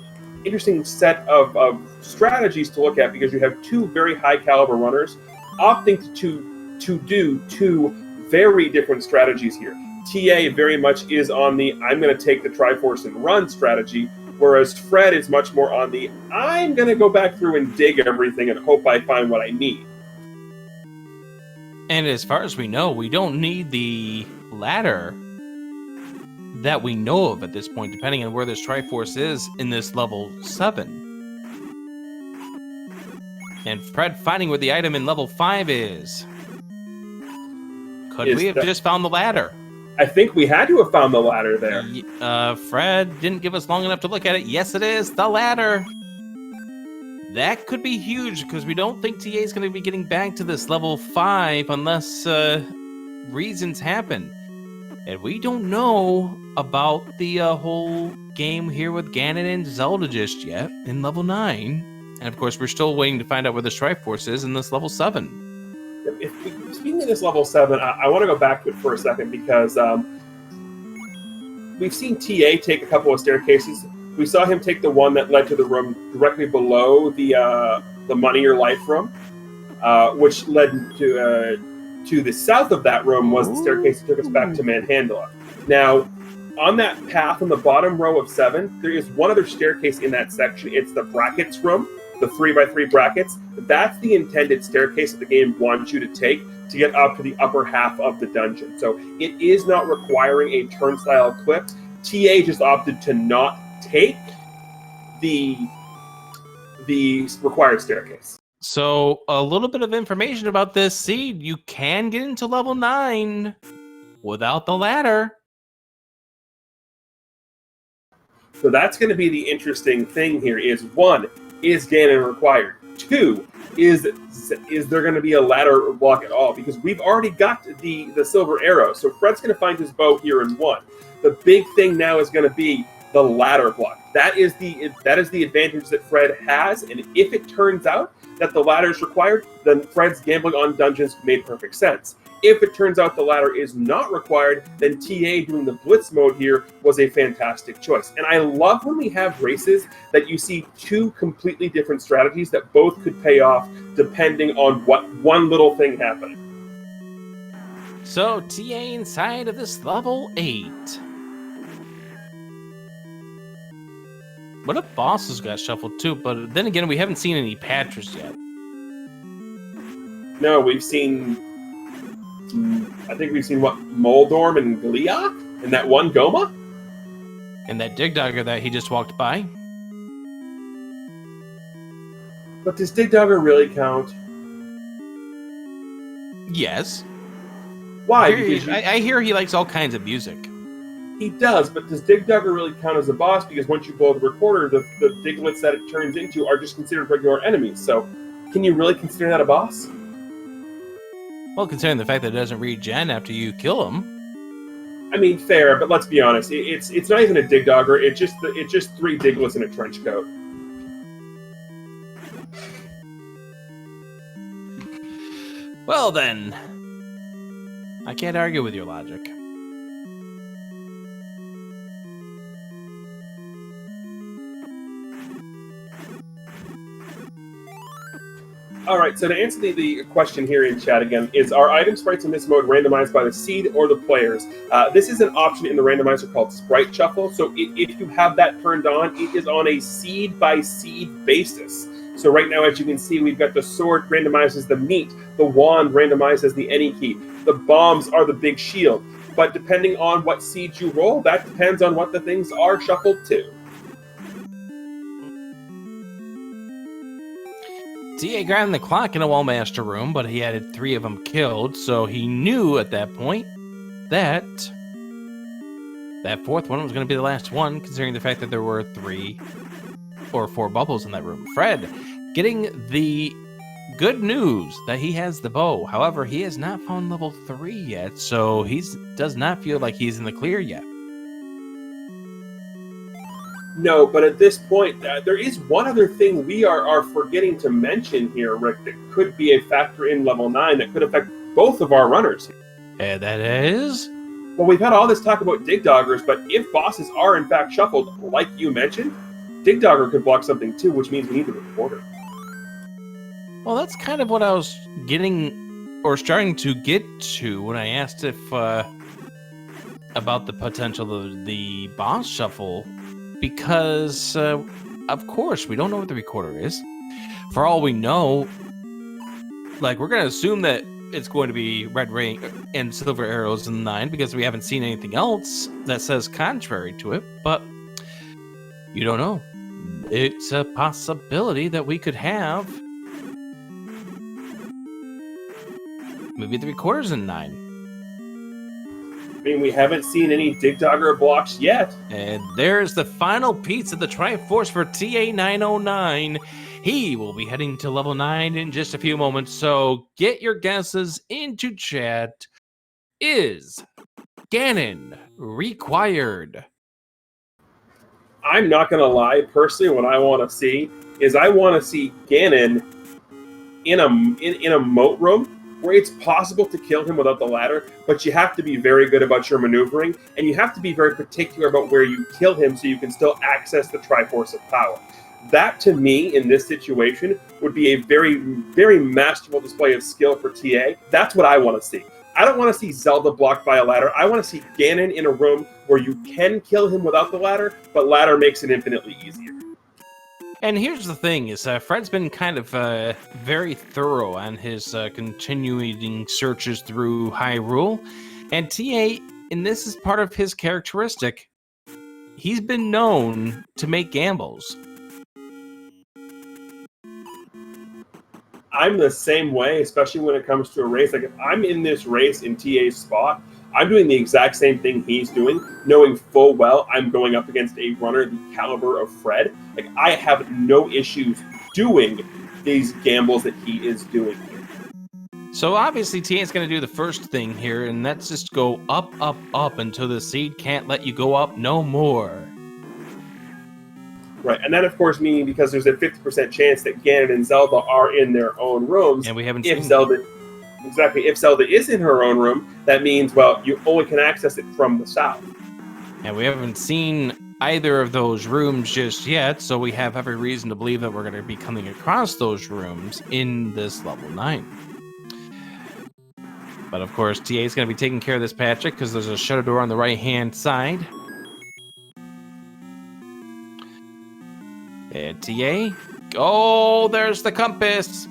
set of strategies to look at, because you have two very high caliber runners opting to do two very different strategies here. TA very much is on the I'm going to take the Triforce and run strategy, whereas Fred is much more on the I'm going to go back through and dig everything and hope I find what I need.
And as far as we know, we don't need the ladder that we know of at this point, depending on where this Triforce is in this level 7. And Fred finding where the item in level 5 is. Could we have just found the ladder?
I think we had to have found the ladder there.
Fred didn't give us long enough to look at it. Yes, it is the ladder. That could be huge, because we don't think TA is going to be getting back to this level 5 unless reasons happen. And we don't know about the whole game here with Ganon and Zelda just yet in level 9. And of course, we're still waiting to find out where the Triforce is in this level 7.
Speaking of this level 7, I want to go back to it for a second, because we've seen TA take a couple of staircases. We saw him take the one that led to the room directly below the Money or Life room, which led to the south of that room was the staircase that took us back to Manhandla. Now, on that path on the bottom row of 7, there is one other staircase in that section. It's the brackets room, the 3x3 brackets. That's the intended staircase that the game wants you to take to get up to the upper half of the dungeon. So it is not requiring a turnstile equip. TA just opted to not take the required staircase.
So a little bit of information about this seed. You can get into level 9 without the ladder.
So that's going to be the interesting thing here is, 1, is Ganon required? 2, is there going to be a ladder block at all? Because we've already got the silver arrow. So Fred's going to find his bow here in 1. The big thing now is going to be the ladder block. That is the advantage that Fred has, and if it turns out that the ladder is required, then Fred's gambling on dungeons made perfect sense. If it turns out the ladder is not required, then TA doing the blitz mode here was a fantastic choice. And I love when we have races that you see two completely different strategies that both could pay off depending on what one little thing happened.
So TA inside of this level 8. What if bosses got shuffled too? But then again, we haven't seen any patches yet.
No, we've seen... I think we've seen, what, Moldorm and Gliok? And that one Goma?
And that Dig Dogger that he just walked by.
But does Dig Dogger really count?
Yes.
Why?
I hear he likes all kinds of music.
He does, but does Dig Dogger really count as a boss? Because once you blow the recorder, the Diglets that it turns into are just considered regular enemies. So, can you really consider that a boss?
Well, considering the fact that it doesn't regen after you kill him.
I mean, fair, but let's be honest. It's not even a Dig Dogger. It's just 3 Diglets in a trench coat.
Well then, I can't argue with your logic.
Alright, so to answer the question here in chat again, is are item sprites in this mode randomized by the seed or the players? This is an option in the randomizer called Sprite Shuffle, so if you have that turned on, it is on a seed-by-seed basis. So right now, as you can see, we've got the sword randomizes the meat, the wand randomizes the any key, the bombs are the big shield. But depending on what seed you roll, that depends on what the things are shuffled to.
TA grabbed the clock in a Wallmaster room, but he had 3 of them killed, so he knew at that point that that 4th one was going to be the last one, considering the fact that there were 3 or 4 bubbles in that room. Fred getting the good news that he has the bow. However, he has not found level 3 yet, so he does not feel like he's in the clear yet.
No, but at this point, there is one other thing we are forgetting to mention here, Rick, that could be a factor in level 9 that could affect both of our runners.
And that is?
Well, we've had all this talk about Dig Doggers, but if bosses are in fact shuffled, like you mentioned, Dig Dogger could block something too, which means we need the recorder.
Well, that's kind of what I was getting, or starting to get to when I asked if, about the potential of the boss shuffle. Because, of course, we don't know what the recorder is. For all we know, like, we're going to assume that it's going to be red ring and silver arrows in 9 because we haven't seen anything else that says contrary to it. But you don't know. It's a possibility that we could have maybe the recorder's in 9.
I mean, we haven't seen any Dig Dogger blocks yet.
And there's the final piece of the Triforce for ta909. He will be heading to level 9 in just a few moments, so get your guesses into chat. Is Ganon required?
I'm not going to lie. Personally, what I want to see is I want to see Ganon in a moat room where it's possible to kill him without the ladder, but you have to be very good about your maneuvering, and you have to be very particular about where you kill him so you can still access the Triforce of Power. That, to me, in this situation, would be a very, very masterful display of skill for TA. That's what I want to see. I don't want to see Zelda blocked by a ladder. I want to see Ganon in a room where you can kill him without the ladder, but ladder makes it infinitely easier.
And here's the thing, is Fred's been kind of very thorough on his continuing searches through Hyrule. And TA, and this is part of his characteristic, he's been known to make gambles.
I'm the same way, especially when it comes to a race. Like, if I'm in this race in TA's spot, I'm doing the exact same thing he's doing, knowing full well I'm going up against a runner the caliber of Fred. Like, I have no issues doing these gambles that he is doing here.
So obviously TA is going to do the first thing here, and that's just go up, up, up until the seed can't let you go up no more.
Right, and that of course meaning because there's a 50% chance that Ganon and Zelda are in their own rooms.
And we haven't
if
seen
Zelda. Exactly. If Zelda is in her own room, that means, well, you only can access it from the south.
And we haven't seen either of those rooms just yet, so we have every reason to believe that we're going to be coming across those rooms in this level 9. But of course, TA is going to be taking care of this Patrick because there's a shutter door on the right-hand side. And TA. Oh, there's the compass.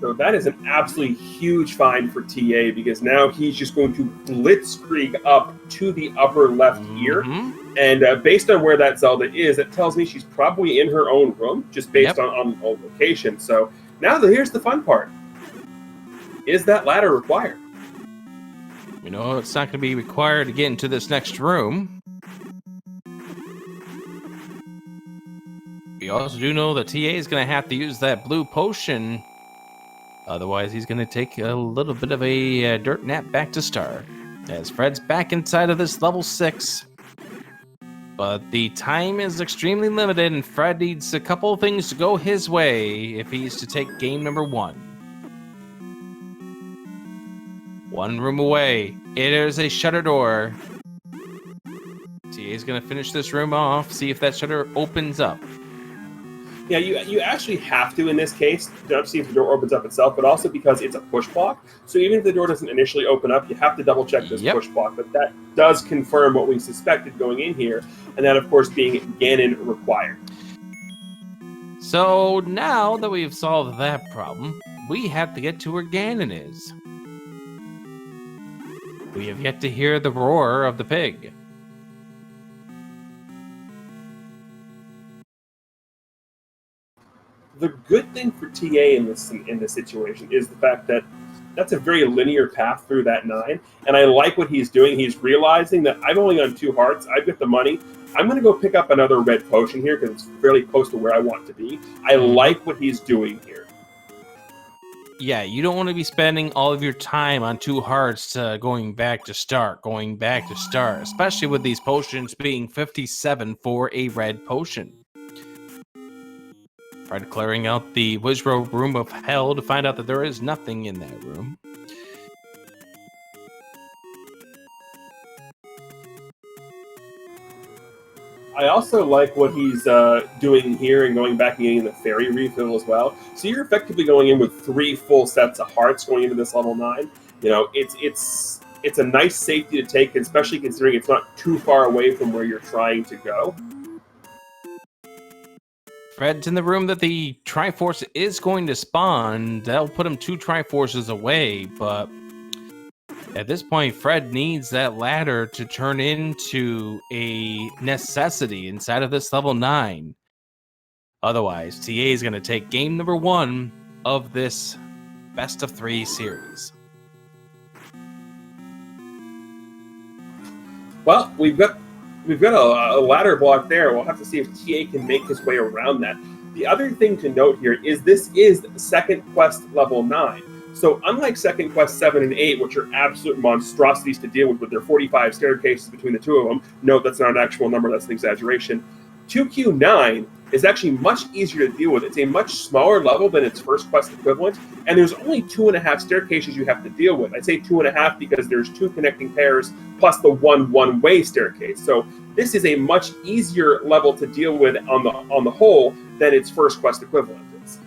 So that is an absolutely huge find for TA because now he's just going to blitzkrieg up to the upper left here. And based on where that Zelda is, it tells me she's probably in her own room, just based on location. So now here's the fun part. Is that ladder required?
You know, it's not going to be required to get into this next room. We also do know that TA is going to have to use that blue potion. Otherwise, he's going to take a little bit of a dirt nap back to start. As Fred's back inside of this level 6. But the time is extremely limited, and Fred needs a couple of things to go his way if he's to take game number 1. One room away. It is a shutter door. TA is going to finish this room off, see if that shutter opens up.
Yeah, you actually have to in this case, to see if the door opens up itself, but also because it's a push block. So even if the door doesn't initially open up, you have to double check this push block. But that does confirm what we suspected going in here, and that of course being Ganon required.
So now that we've solved that problem, we have to get to where Ganon is. We have yet to hear the roar of the pig.
The good thing for TA in this situation is the fact that that's a very linear path through that 9, and I like what he's doing. He's realizing that I've only got 2 hearts, I've got the money, I'm going to go pick up another red potion here because it's fairly close to where I want to be. I like what he's doing here.
Yeah, you don't want to be spending all of your time on 2 hearts going back to start, especially with these potions being 57 for a red potion. Fred clearing out the Wizrobe Room of Hell to find out that there is nothing in that room.
I also like what he's doing here and going back and getting the fairy refill as well. So you're effectively going in with 3 full sets of hearts going into this level 9. You know, it's a nice safety to take, especially considering it's not too far away from where you're trying to go.
Fred's in the room that the Triforce is going to spawn. That'll put him 2 Triforces away, but at this point, Fred needs that ladder to turn into a necessity inside of this level 9. Otherwise, TA is going to take game number 1 of this best of 3 series.
Well, we've got a ladder block there. We'll have to see if TA can make his way around that. The other thing to note here is this is second quest level 9. So unlike second quest 7 and 8, which are absolute monstrosities to deal with their 45 staircases between the 2 of them, note that's not an actual number, that's an exaggeration, 2Q9 is actually much easier to deal with. It's a much smaller level than its first quest equivalent, and there's only 2.5 staircases you have to deal with. I say 2.5 because there's 2 connecting pairs plus the one-way staircase. So this is a much easier level to deal with on the whole than its first quest equivalent is.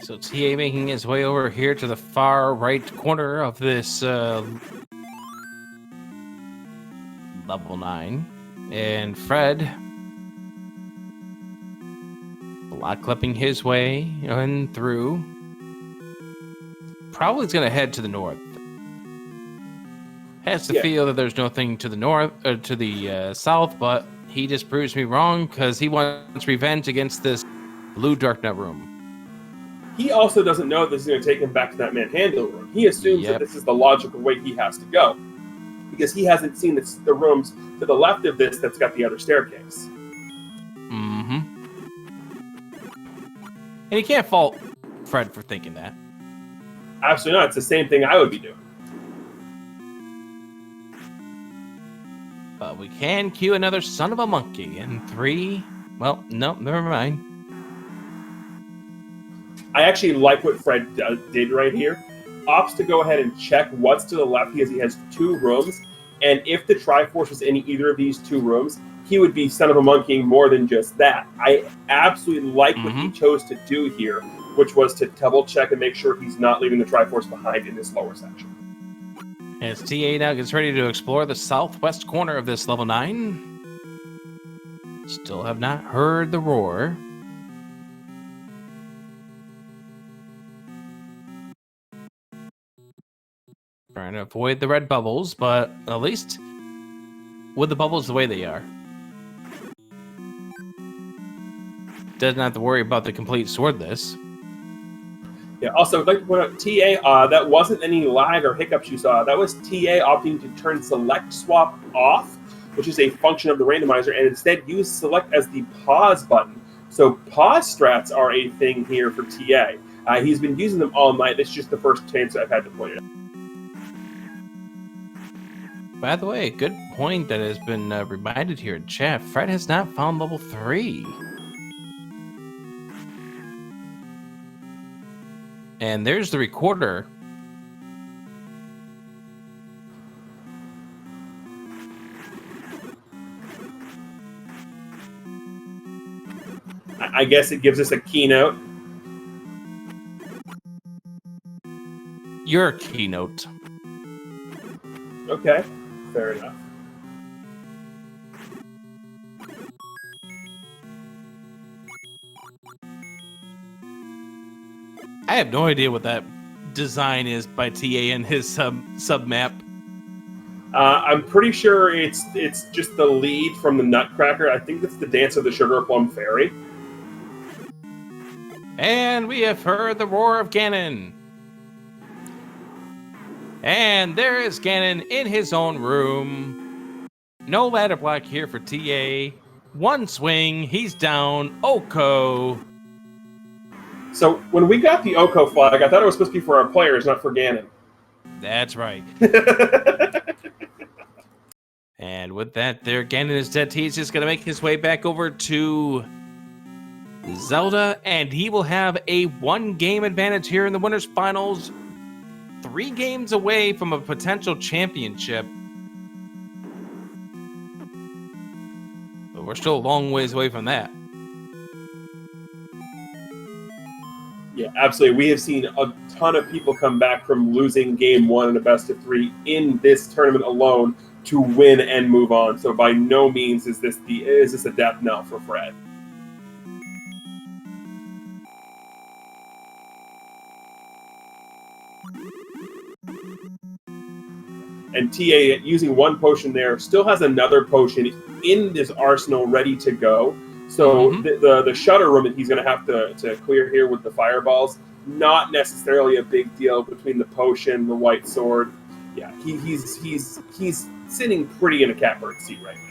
So TA making his way over here to the far right corner of this level 9, and Fred block clipping his way and through. Probably is going to head to the north. Has to feel that there's nothing to the north or to the south, but he just proves me wrong because he wants revenge against this blue Darknut room.
He also doesn't know this is going to take him back to that manhandle room. He assumes that this is the logical way he has to go because he hasn't seen the rooms to the left of this that's got the other staircase.
And you can't fault Fred for thinking that.
Absolutely not. It's the same thing I would be doing.
But we can cue another son of a monkey in 3. Well, no, never mind.
I actually like what Fred did right here. Opts to go ahead and check what's to the left because he has 2 rooms. And if the Triforce was in either of these 2 rooms, he would be son of a monkeying more than just that. I absolutely like what he chose to do here, which was to double check and make sure he's not leaving the Triforce behind in this lower section.
As TA now gets ready to explore the southwest corner of this level 9. Still have not heard the roar. Trying to avoid the red bubbles, but at least with the bubbles the way they are, doesn't have to worry about the complete swordless.
Yeah, also, I'd like to point out, TA, that wasn't any lag or hiccups you saw. That was TA opting to turn select swap off, which is a function of the randomizer, and instead use select as the pause button. So pause strats are a thing here for TA. He's been using them all night. It's just the first chance I've had to point it out.
By the way, good point that has been reminded here in chat. Fred has not found level 3. And there's the recorder.
I guess it gives us a keynote.
Your keynote.
Okay, fair enough.
I have no idea what that design is by TA and his sub map.
I'm pretty sure it's just the lead from the Nutcracker. I think it's the Dance of the Sugar Plum Fairy.
And we have heard the roar of Ganon. And there is Ganon in his own room. No ladder block here for TA. One swing, he's down. Oko.
So when we got the Oko flag, I thought it was supposed to be for our players, not for Ganon.
That's right. And with that, there, Ganon is dead. He's just going to make his way back over to Zelda, and he will have a 1-game advantage here in the winners finals. 3 games away from a potential championship. But we're still a long ways away from that.
Yeah, absolutely. We have seen a ton of people come back from losing game 1 in a best of 3 in this tournament alone to win and move on. So by no means is this a death knell for Fred. And TA, using 1 potion there, still has another potion in this arsenal ready to go. So the shutter room that he's going to have to clear here with the fireballs, not necessarily a big deal between the potion, the white sword. Yeah, he's sitting pretty in a catbird seat right now.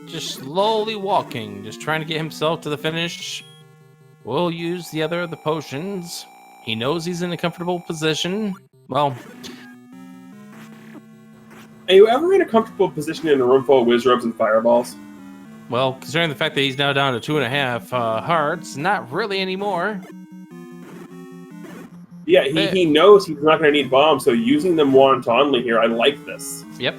Just slowly walking, just trying to get himself to the finish. We'll use the other of the potions. He knows he's in a comfortable position. Well,
are you ever in a comfortable position in a room full of Wizrobes and fireballs?
well, considering the fact that he's now down to 2.5 hearts, not really anymore.
Yeah, he knows he's not going to need bombs, so using them wantonly here, I like this.
Yep.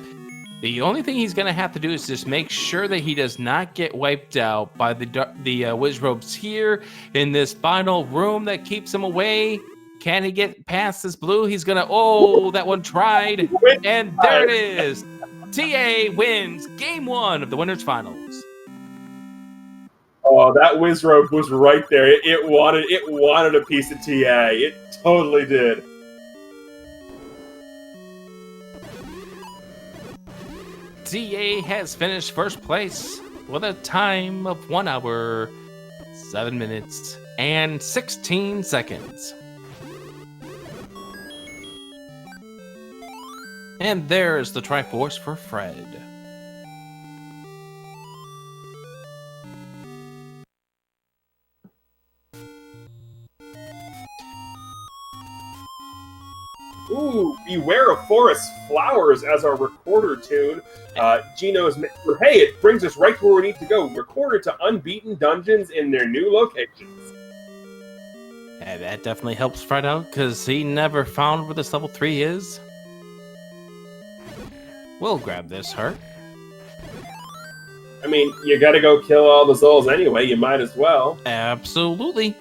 The only thing he's going to have to do is just make sure that he does not get wiped out by the Wizrobes here in this final room that keeps him away. Can he get past this blue? He's going to... Oh, that one tried. And there it is. TA wins Game 1 of the Winners Finals.
Oh, that Wizrobe was right there. It wanted a piece of TA. It totally did.
TA has finished first place with a time of 1 hour, 7 minutes, and 16 seconds. And there's the Triforce for Fred.
Ooh, Beware of Forest Flowers as our recorder tune. Gino's, hey, it brings us right to where we need to go. Recorder to unbeaten dungeons in their new locations.
And that definitely helps Fred out, because he never found where this level 3 is. We'll grab this heart.
I mean, you gotta go kill all the souls anyway, you might as well.
Absolutely.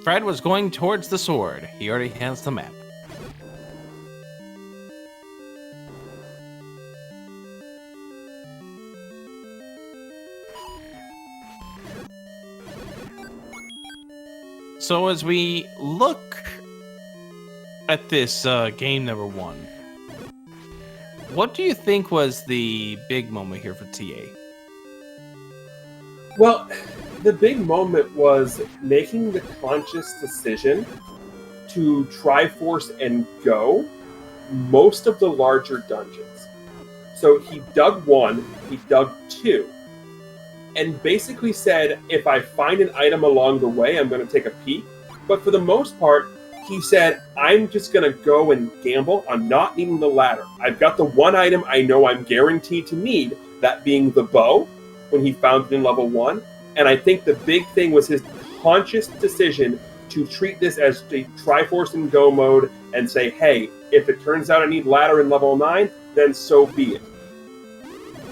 Fred was going towards the sword. He already has the map. So as we look at this game number 1, what do you think was the big moment here for TA?
Well, the big moment was making the conscious decision to Triforce and go most of the larger dungeons. So he dug 1, he dug 2, and basically said, if I find an item along the way, I'm going to take a peek. But for the most part, he said, I'm just going to go and gamble on not needing the ladder. I've got the one item I know I'm guaranteed to need, that being the bow, when he found it in level 1. And I think the big thing was his conscious decision to treat this as a Triforce and go mode and say, hey, if it turns out I need ladder in level 9, then so be it.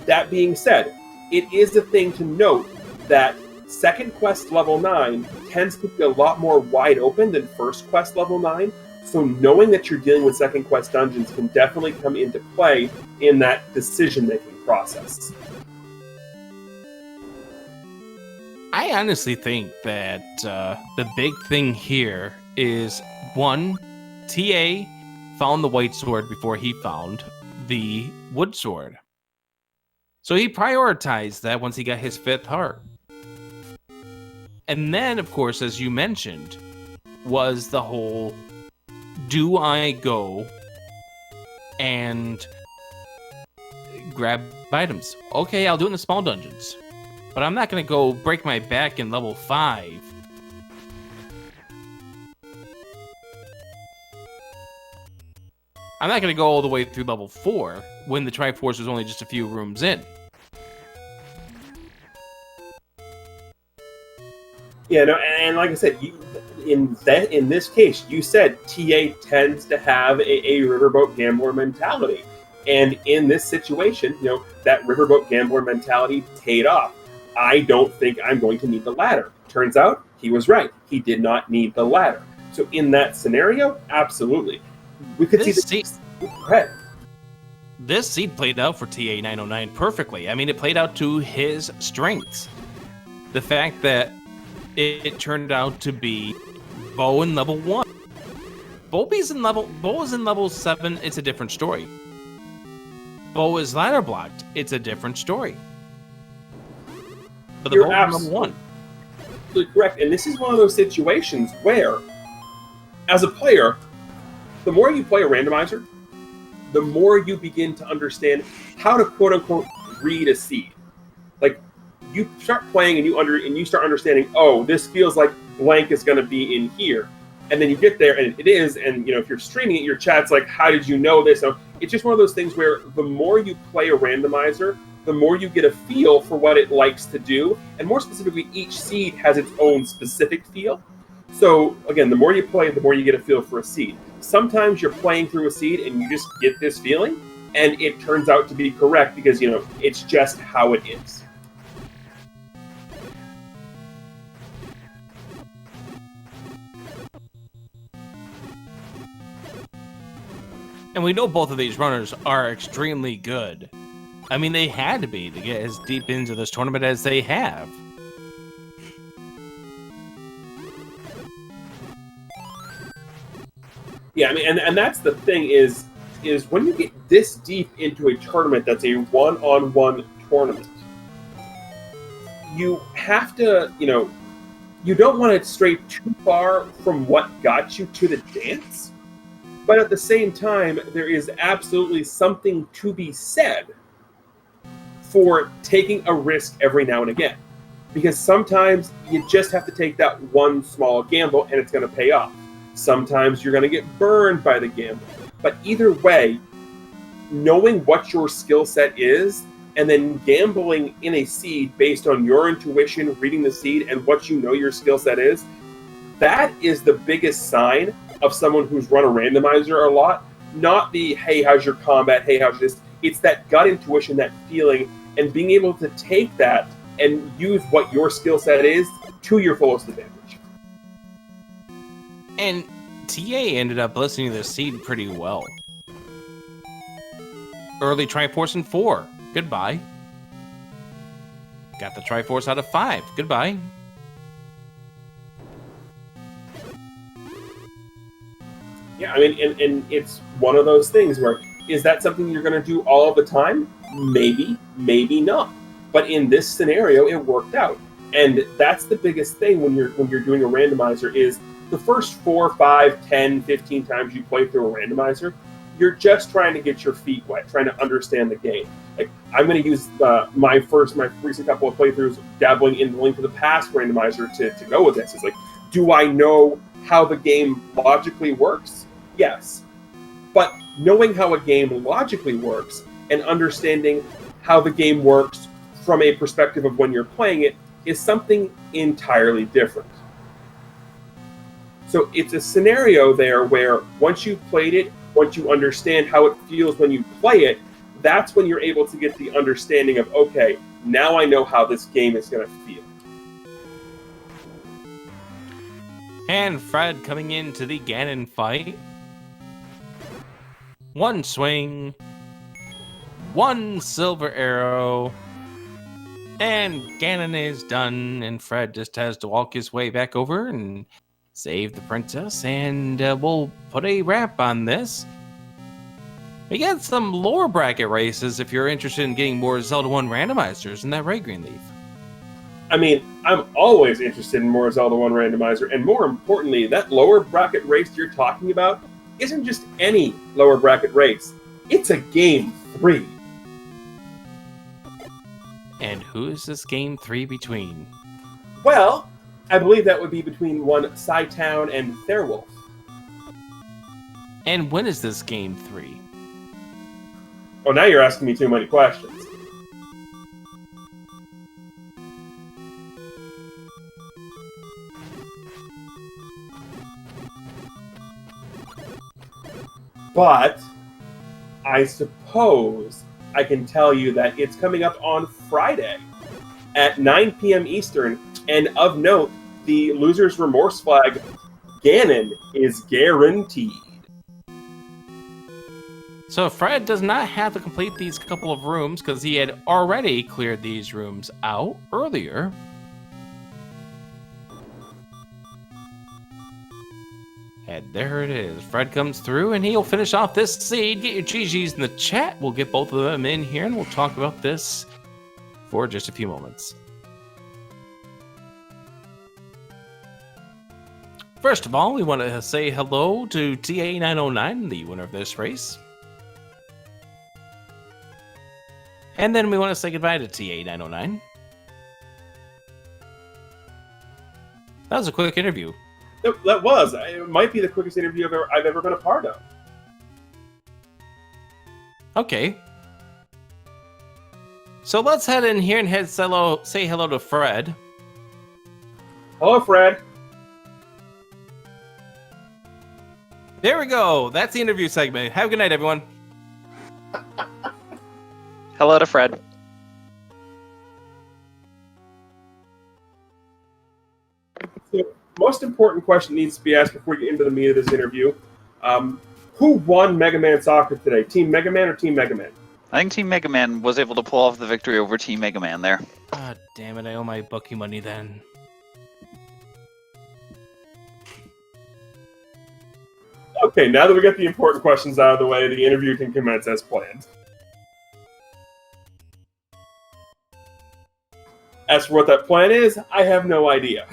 That being said, it is a thing to note that second quest level 9 tends to be a lot more wide open than first quest level 9. So knowing that you're dealing with second quest dungeons can definitely come into play in that decision-making process.
I honestly think that the big thing here is, 1, TA found the white sword before he found the wood sword. So he prioritized that once he got his 5th heart. And then, of course, as you mentioned, was the whole, do I go and grab items? Okay, I'll do it in the small dungeons. But I'm not going to go break my back in level 5. I'm not going to go all the way through level 4 when the Triforce was only just a few rooms in.
Yeah, no, and like I said, in this case, you said TA tends to have a riverboat gambler mentality. And in this situation, that riverboat gambler mentality paid off. I don't think I'm going to need the ladder. Turns out, he was right. He did not need the ladder. So in that scenario, absolutely. We could see this. Go ahead.
This seed played out for ta909 perfectly. I mean, it played out to his strengths. The fact that it turned out to be Bo in level 1. Bo is in level 7, it's a different story. Bo is ladder blocked, it's a different story. But the Bo is level 1.
Absolutely correct. And this is one of those situations where, as a player, the more you play a randomizer, the more you begin to understand how to quote unquote read a seed. Like, you start playing and you start understanding, oh, this feels like blank is going to be in here. And then you get there and it is, and if you're streaming it, your chat's like, how did you know this? So it's just one of those things where the more you play a randomizer, the more you get a feel for what it likes to do. And more specifically, each seed has its own specific feel. So again, the more you play, the more you get a feel for a seed. Sometimes you're playing through a seed and you just get this feeling, and it turns out to be correct because, it's just how it is.
And we know both of these runners are extremely good. I mean, they had to be to get as deep into this tournament as they have.
Yeah, I mean, and that's the thing is when you get this deep into a tournament that's a one-on-one tournament, you have to, you don't want to stray too far from what got you to the dance. But at the same time, there is absolutely something to be said for taking a risk every now and again. Because sometimes you just have to take that one small gamble and it's going to pay off. Sometimes you're going to get burned by the gamble. But either way, knowing what your skill set is and then gambling in a seed based on your intuition, reading the seed, and what you know your skill set is, that is the biggest sign of someone who's run a randomizer a lot. Not the, hey, how's your combat? Hey, how's this? It's that gut intuition, that feeling, and being able to take that and use what your skill set is to your fullest advantage.
And TA ended up listening to the seed pretty well. Early Triforce in 4. Goodbye. Got the Triforce out of 5. Goodbye.
Yeah, I mean, and it's one of those things where, is that something you're going to do all the time? Maybe, maybe not. But in this scenario, it worked out. And that's the biggest thing when you're doing a randomizer is the first 4, 5, 10, 15 times you play through a randomizer, you're just trying to get your feet wet, trying to understand the game. Like, I'm going to use my recent couple of playthroughs dabbling in the Link to the Past randomizer to go with this. It's like, do I know how the game logically works? Yes. But knowing how a game logically works and understanding how the game works from a perspective of when you're playing it is something entirely different. So it's a scenario there where once you've played it, once you understand how it feels when you play it, that's when you're able to get the understanding of, okay, now I know how this game is going to feel.
And Fred coming into the Ganon fight. One swing, one silver arrow, and Ganon is done, and Fred just has to walk his way back over and save the princess, and we'll put a wrap on this. We got some lower bracket races if you're interested in getting more Zelda 1 randomizers, in that right, Greenleaf?
I mean, I'm always interested in more Zelda 1 randomizer, and more importantly, that lower bracket race you're talking about isn't just any lower bracket race. It's a Game 3.
And who is this Game 3 between?
Well, I believe that would be between one Psytown and Fairwolf.
And when is this Game 3?
Oh, now you're asking me too many questions. But I suppose I can tell you that it's coming up on Friday at 9 p.m. Eastern. And of note, the Loser's Remorse flag, Ganon, is guaranteed.
So Fred does not have to complete these couple of rooms because he had already cleared these rooms out earlier. And there it is. Fred comes through and he'll finish off this seed. Get your GGs in the chat. We'll get both of them in here and we'll talk about this for just a few moments. First of all, we want to say hello to ta909, the winner of this race. And then we want to say goodbye to ta909. That was a quick interview.
That was. It might be the quickest interview I've ever been a part of.
Okay. So let's head in here and say hello to Fred.
Hello, Fred.
There we go. That's the interview segment. Have a good night, everyone.
Hello to Fred.
The most important question needs to be asked before we get into the meat of this interview. Who won Mega Man Soccer today? Team Mega Man or Team Mega Man?
I think Team Mega Man was able to pull off the victory over Team Mega Man there.
God damn it, I owe my bookie money then.
Okay, now that we got the important questions out of the way, the interview can commence as planned. As for what that plan is, I have no idea.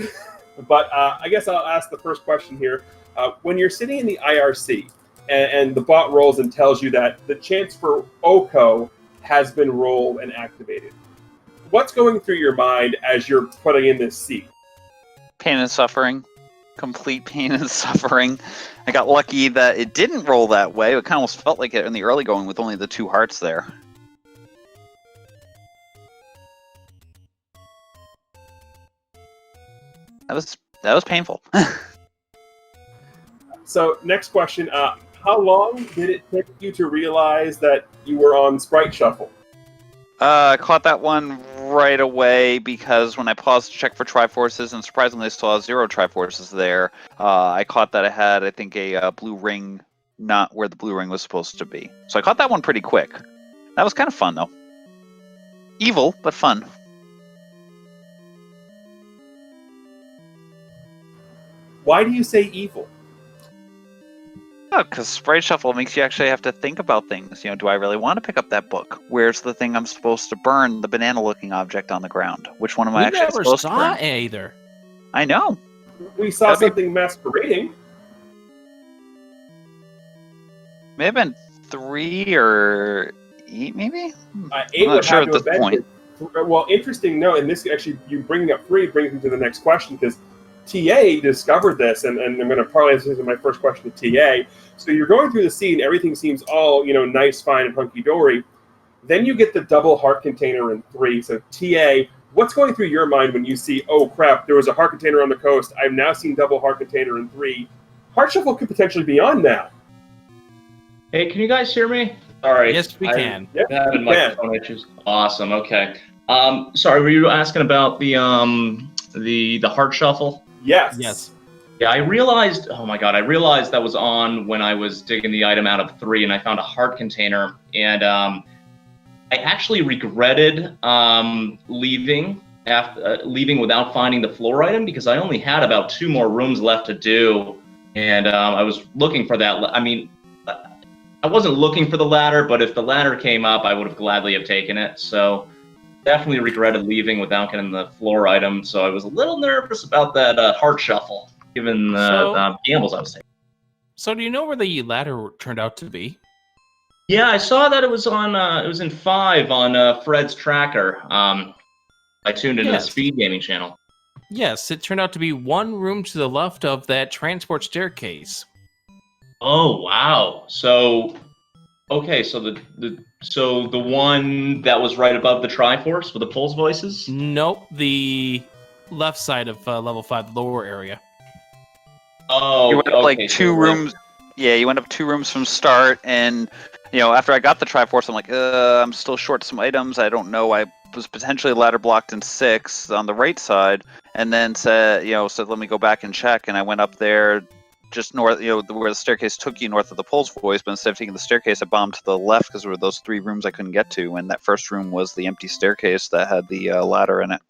But I guess I'll ask the first question here. When you're sitting in the IRC and the bot rolls and tells you that the chance for Oko has been rolled and activated, what's going through your mind as you're putting in this seed?
Pain and suffering. Complete pain and suffering. I got lucky that it didn't roll that way. It kind of almost felt like it in the early going with only the 2 hearts there. That was painful.
So, next question. How long did it take you to realize that you were on Sprite Shuffle?
I caught that one right away because when I paused to check for Triforces, and surprisingly I saw 0 Triforces there, I caught that I had, I think, a blue ring not where the blue ring was supposed to be. So I caught that one pretty quick. That was kind of fun, though. Evil, but fun.
Why do you say evil?
Because Sprite Shuffle makes you actually have to think about things. You know, do I really want to pick up that book? Where's the thing I'm supposed to burn, the banana-looking object on the ground? Which one am I actually supposed to burn?
We never saw either.
I know.
We saw something masquerading.
May have been 3 or 8, maybe?
8
I'm not sure at this point.
Well, interesting note, and this actually, you bringing up 3 brings me to the next question, because TA discovered this, and I'm going to parlay this into my first question to TA. So you're going through the scene, everything seems all, nice, fine, and hunky-dory. Then you get the double heart container in 3. So TA, what's going through your mind when you see, oh crap, there was a heart container on the coast, I've now seen double heart container in 3. Heart Shuffle could potentially be on now.
Hey, can you guys hear me?
Sorry.
Yes, we can.
Yep,
Having
we
microphone issues. Awesome. Okay. Sorry, were you asking about the heart shuffle?
Yes.
Yes.
Yeah, I realized. Oh my god, I realized that was on when I was digging the item out of 3, and I found a heart container, and I actually regretted leaving without finding the floor item because I only had about 2 more rooms left to do, and I was looking for that. I mean, I wasn't looking for the ladder, but if the ladder came up, I would have gladly have taken it. So definitely regretted leaving without getting the floor item. So I was a little nervous about that heart shuffle, given the gambles I was taking.
So do you know where the ladder turned out to be?
Yeah, I saw that it was on. It was in 5 on Fred's tracker. I tuned into the SpeedGaming channel.
Yes, it turned out to be 1 room to the left of that transport staircase.
Oh wow! So, okay, so the one that was right above the Triforce with the pulse voices?
Nope, the left side of level 5, the lower area.
Oh,
you went up like
okay,
2 rooms. Yeah, you went up 2 rooms from start, and after I got the Triforce, I'm like, I'm still short some items. I don't know. I was potentially ladder blocked in 6 on the right side, and then said let me go back and check, and I went up there. Just north, where the staircase took you north of the pulse voice, but instead of taking the staircase, I bombed to the left because there were those 3 rooms I couldn't get to, and that first room was the empty staircase that had the ladder in it.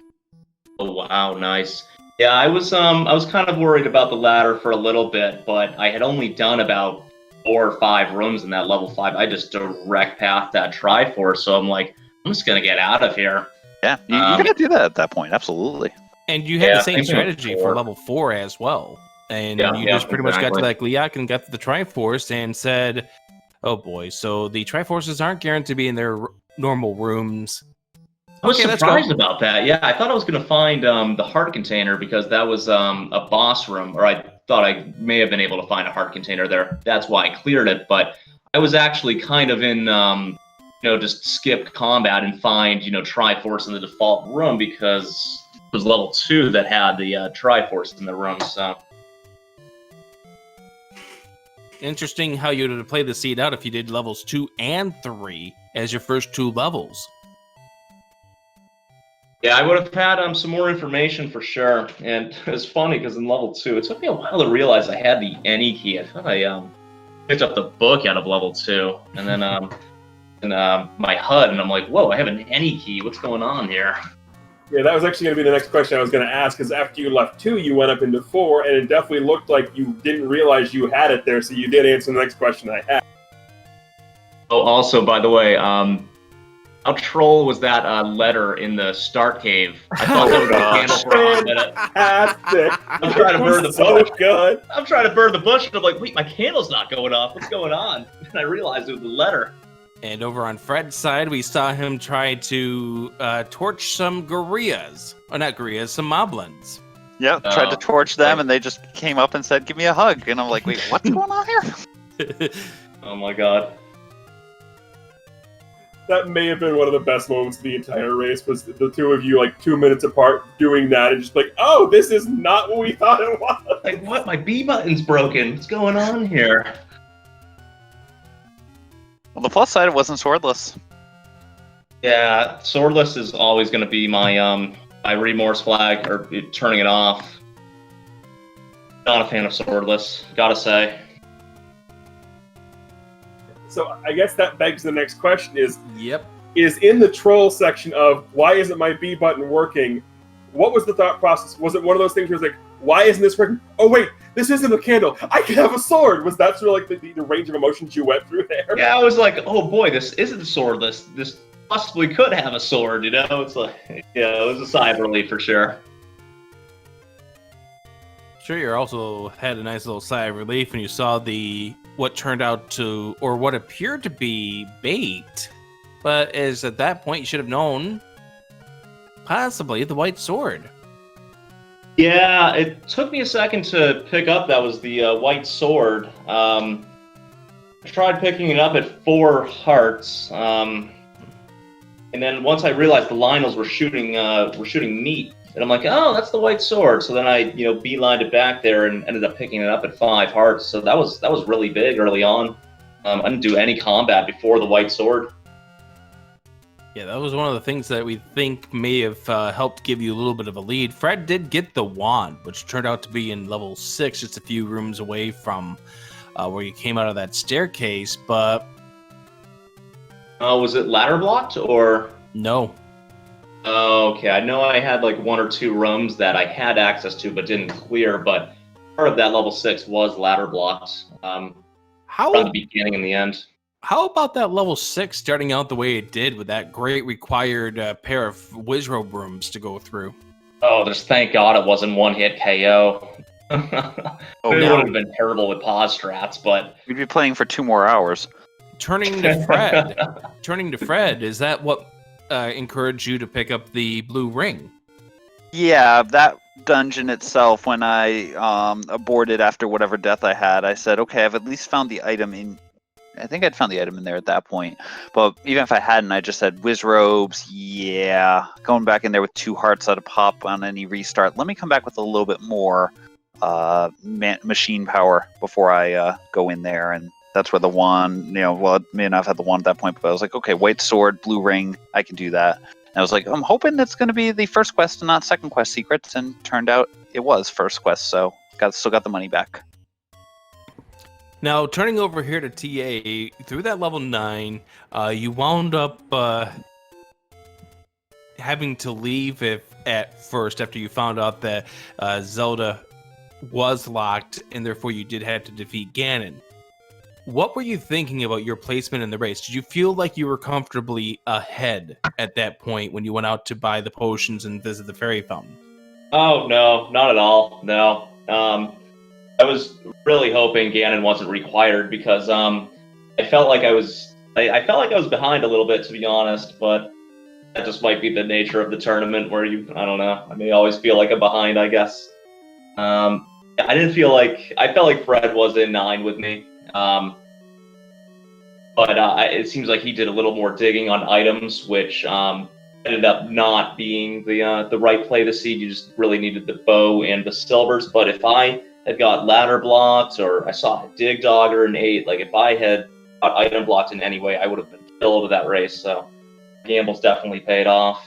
Oh wow, nice. Yeah, I was kind of worried about the ladder for a little bit, but I had only done about 4 or 5 rooms in that level 5. I just direct path that Triforce, so I'm like, I'm just gonna get out of here.
Yeah, you gotta do that at that point, absolutely.
And you had the same strategy for level 4 as well. And you just pretty much got to like Liak and got to the Triforce and said, oh boy, so the Triforces aren't guaranteed to be in their normal rooms.
I was surprised about that. Yeah, I thought I was going to find the heart container because that was a boss room, or I thought I may have been able to find a heart container there. That's why I cleared it, but I was actually kind of in, just skip combat and find, Triforce in the default room because it was level 2 that had the Triforce in the room, so...
Interesting how you would have played the seed out if you did levels 2 and 3 as your first 2 levels.
Yeah, I would have had some more information for sure. And it's funny because in level 2, it took me a while to realize I had the any key. I thought I picked up the book out of level 2, and then my HUD, and I'm like, whoa, I have an any key. What's going on here?
Yeah, that was actually going to be the next question I was going to ask, because after you left 2, you went up into 4, and it definitely looked like you didn't realize you had it there, so you did answer the next question I had.
Oh, also, by the way, how troll was that letter in the start cave? I thought that was a candle for a minute.
Fantastic.
I'm trying to burn the
so
bush.
Good.
I'm trying to burn the bush, and I'm like, wait, my candle's not going off. What's going on? And I realized it was the letter.
And over on Fred's side, we saw him try to torch some gorillas. Or not gorillas, some moblins.
Yeah, tried to torch them, and they just came up and said, give me a hug. And I'm like, wait, what's going on here?
Oh my god.
That may have been one of the best moments of the entire race, was the 2 of you, like, 2 minutes apart doing that, and just like, oh, this is not what we thought it was.
Like, what? My B button's broken. What's going on here?
Well, the plus side, it wasn't swordless.
Yeah, swordless is always going to be my my remorse flag, or turning it off. Not a fan of swordless, gotta say.
So I guess that begs the next question:
Yep.
is in the troll section of why isn't my B button working? What was the thought process? Was it one of those things where it's like, why isn't this working? Oh wait, this isn't a candle. I can have a sword. Was that sort of like the range of emotions you went through there?
Yeah, I was like, oh boy, this isn't swordless. This possibly could have a sword, you know? It's like, yeah, it was a sigh of relief for sure.
Sure, you also had a nice little sigh of relief when you saw what turned out to, or what appeared to be bait, but is at that point you should have known possibly the white sword.
Yeah, it took me a second to pick up that was the white sword. I tried picking it up at 4 hearts, and then once I realized the Lionels were shooting meat, and I'm like, oh, that's the white sword. So then I, beelined it back there and ended up picking it up at 5 hearts. So that was really big early on. I didn't do any combat before the white sword.
Yeah, that was one of the things that we think may have helped give you a little bit of a lead. Fred did get the wand, which turned out to be in level 6, just a few rooms away from where you came out of that staircase, but...
Was it ladder blocked, or...?
No.
Okay, I know I had like 1 or 2 rooms that I had access to but didn't clear, but part of that level 6 was ladder blocked from the beginning and the end.
How about that level 6 starting out the way it did with that great required pair of Wizrobe rooms to go through?
Oh, just thank God it wasn't one-hit KO. It would have been terrible with pause strats, but...
We'd be playing for 2 more hours.
Turning to Fred, is that what encouraged you to pick up the blue ring?
Yeah, that dungeon itself, when I aborted after whatever death I had, I said, okay, I've at least found the item in... I think I'd found the item in there at that point. But even if I hadn't, I just said, Wizrobes, yeah. Going back in there with 2 hearts at a pop on any restart. Let me come back with a little bit more machine power before I go in there. And that's where the wand, well, I may not have had the wand at that point, but I was like, okay, white sword, blue ring, I can do that. And I was like, I'm hoping it's going to be the first quest and not second quest secrets. And turned out it was first quest, so still got the money back.
Now, turning over here to TA, through that level 9, you wound up having to leave at first after you found out that Zelda was locked, and therefore you did have to defeat Ganon. What were you thinking about your placement in the race? Did you feel like you were comfortably ahead at that point when you went out to buy the potions and visit the fairy fountain?
Oh, no, not at all, no. I was really hoping Ganon wasn't required because I felt like I was behind a little bit, to be honest, but that just might be the nature of the tournament where I don't know, I may always feel like I'm behind, I guess. I felt like Fred was in 9 with me, but it seems like he did a little more digging on items, which ended up not being the right play this seed. You just really needed the bow and the silvers, but if I had got ladder blocked, or I saw a dig dogger in 8, like if I had got item blocked in any way, I would have been killed with that race, so gambles definitely paid off.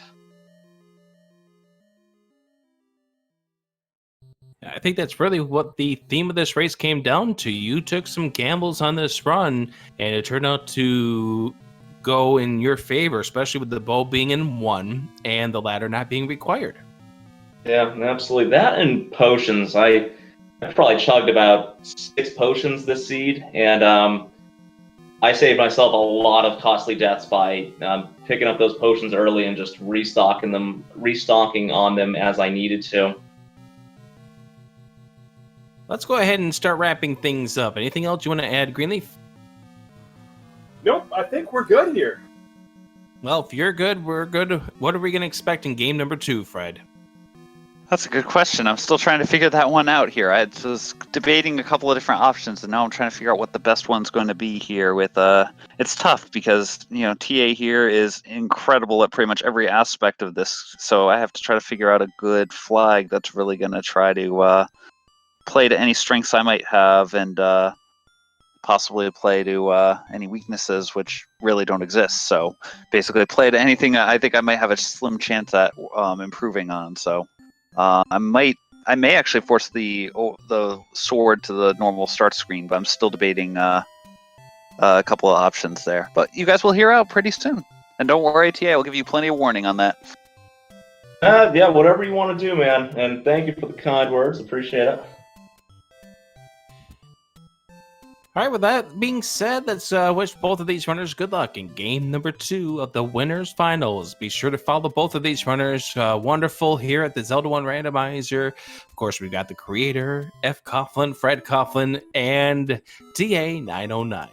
I think that's really what the theme of this race came down to. You took some gambles on this run, and it turned out to go in your favor, especially with the bow being in 1 and the ladder not being required.
Yeah, absolutely. That and potions. I probably chugged about 6 potions this seed, and I saved myself a lot of costly deaths by picking up those potions early and just restocking on them as I needed to.
Let's go ahead and start wrapping things up. Anything else you want to add, Greenleaf?
Nope, I think we're good here.
Well, if you're good, we're good. What are we going to expect in game number 2, Fred?
That's a good question. I'm still trying to figure that one out here. I was debating a couple of different options, and now I'm trying to figure out what the best one's going to be here. It's tough because TA here is incredible at pretty much every aspect of this, so I have to try to figure out a good flag that's really going to try to play to any strengths I might have and possibly play to any weaknesses, which really don't exist. So basically, play to anything I think I might have a slim chance at improving on. So I may actually force the sword to the normal start screen, but I'm still debating a couple of options there. But you guys will hear out pretty soon. And don't worry, TA, I'll give you plenty of warning on that.
Yeah, whatever you want to do, man. And thank you for the kind words. Appreciate it.
All right, with that being said, let's wish both of these runners good luck in game number 2 of the Winners Finals. Be sure to follow both of these runners. Wonderful here at the Zelda 1 Randomizer. Of course, we've got the creator, fcoughlin, Fred Coughlin, and ta909.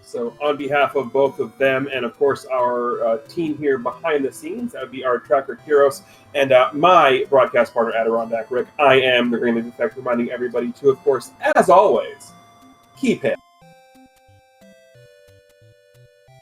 So on behalf of both of them and, of course, our team here behind the scenes, that would be our tracker, Kiros, and my broadcast partner, Adirondack Rick, I am the Green Leaf Effect, reminding everybody to, of course, as always, keep it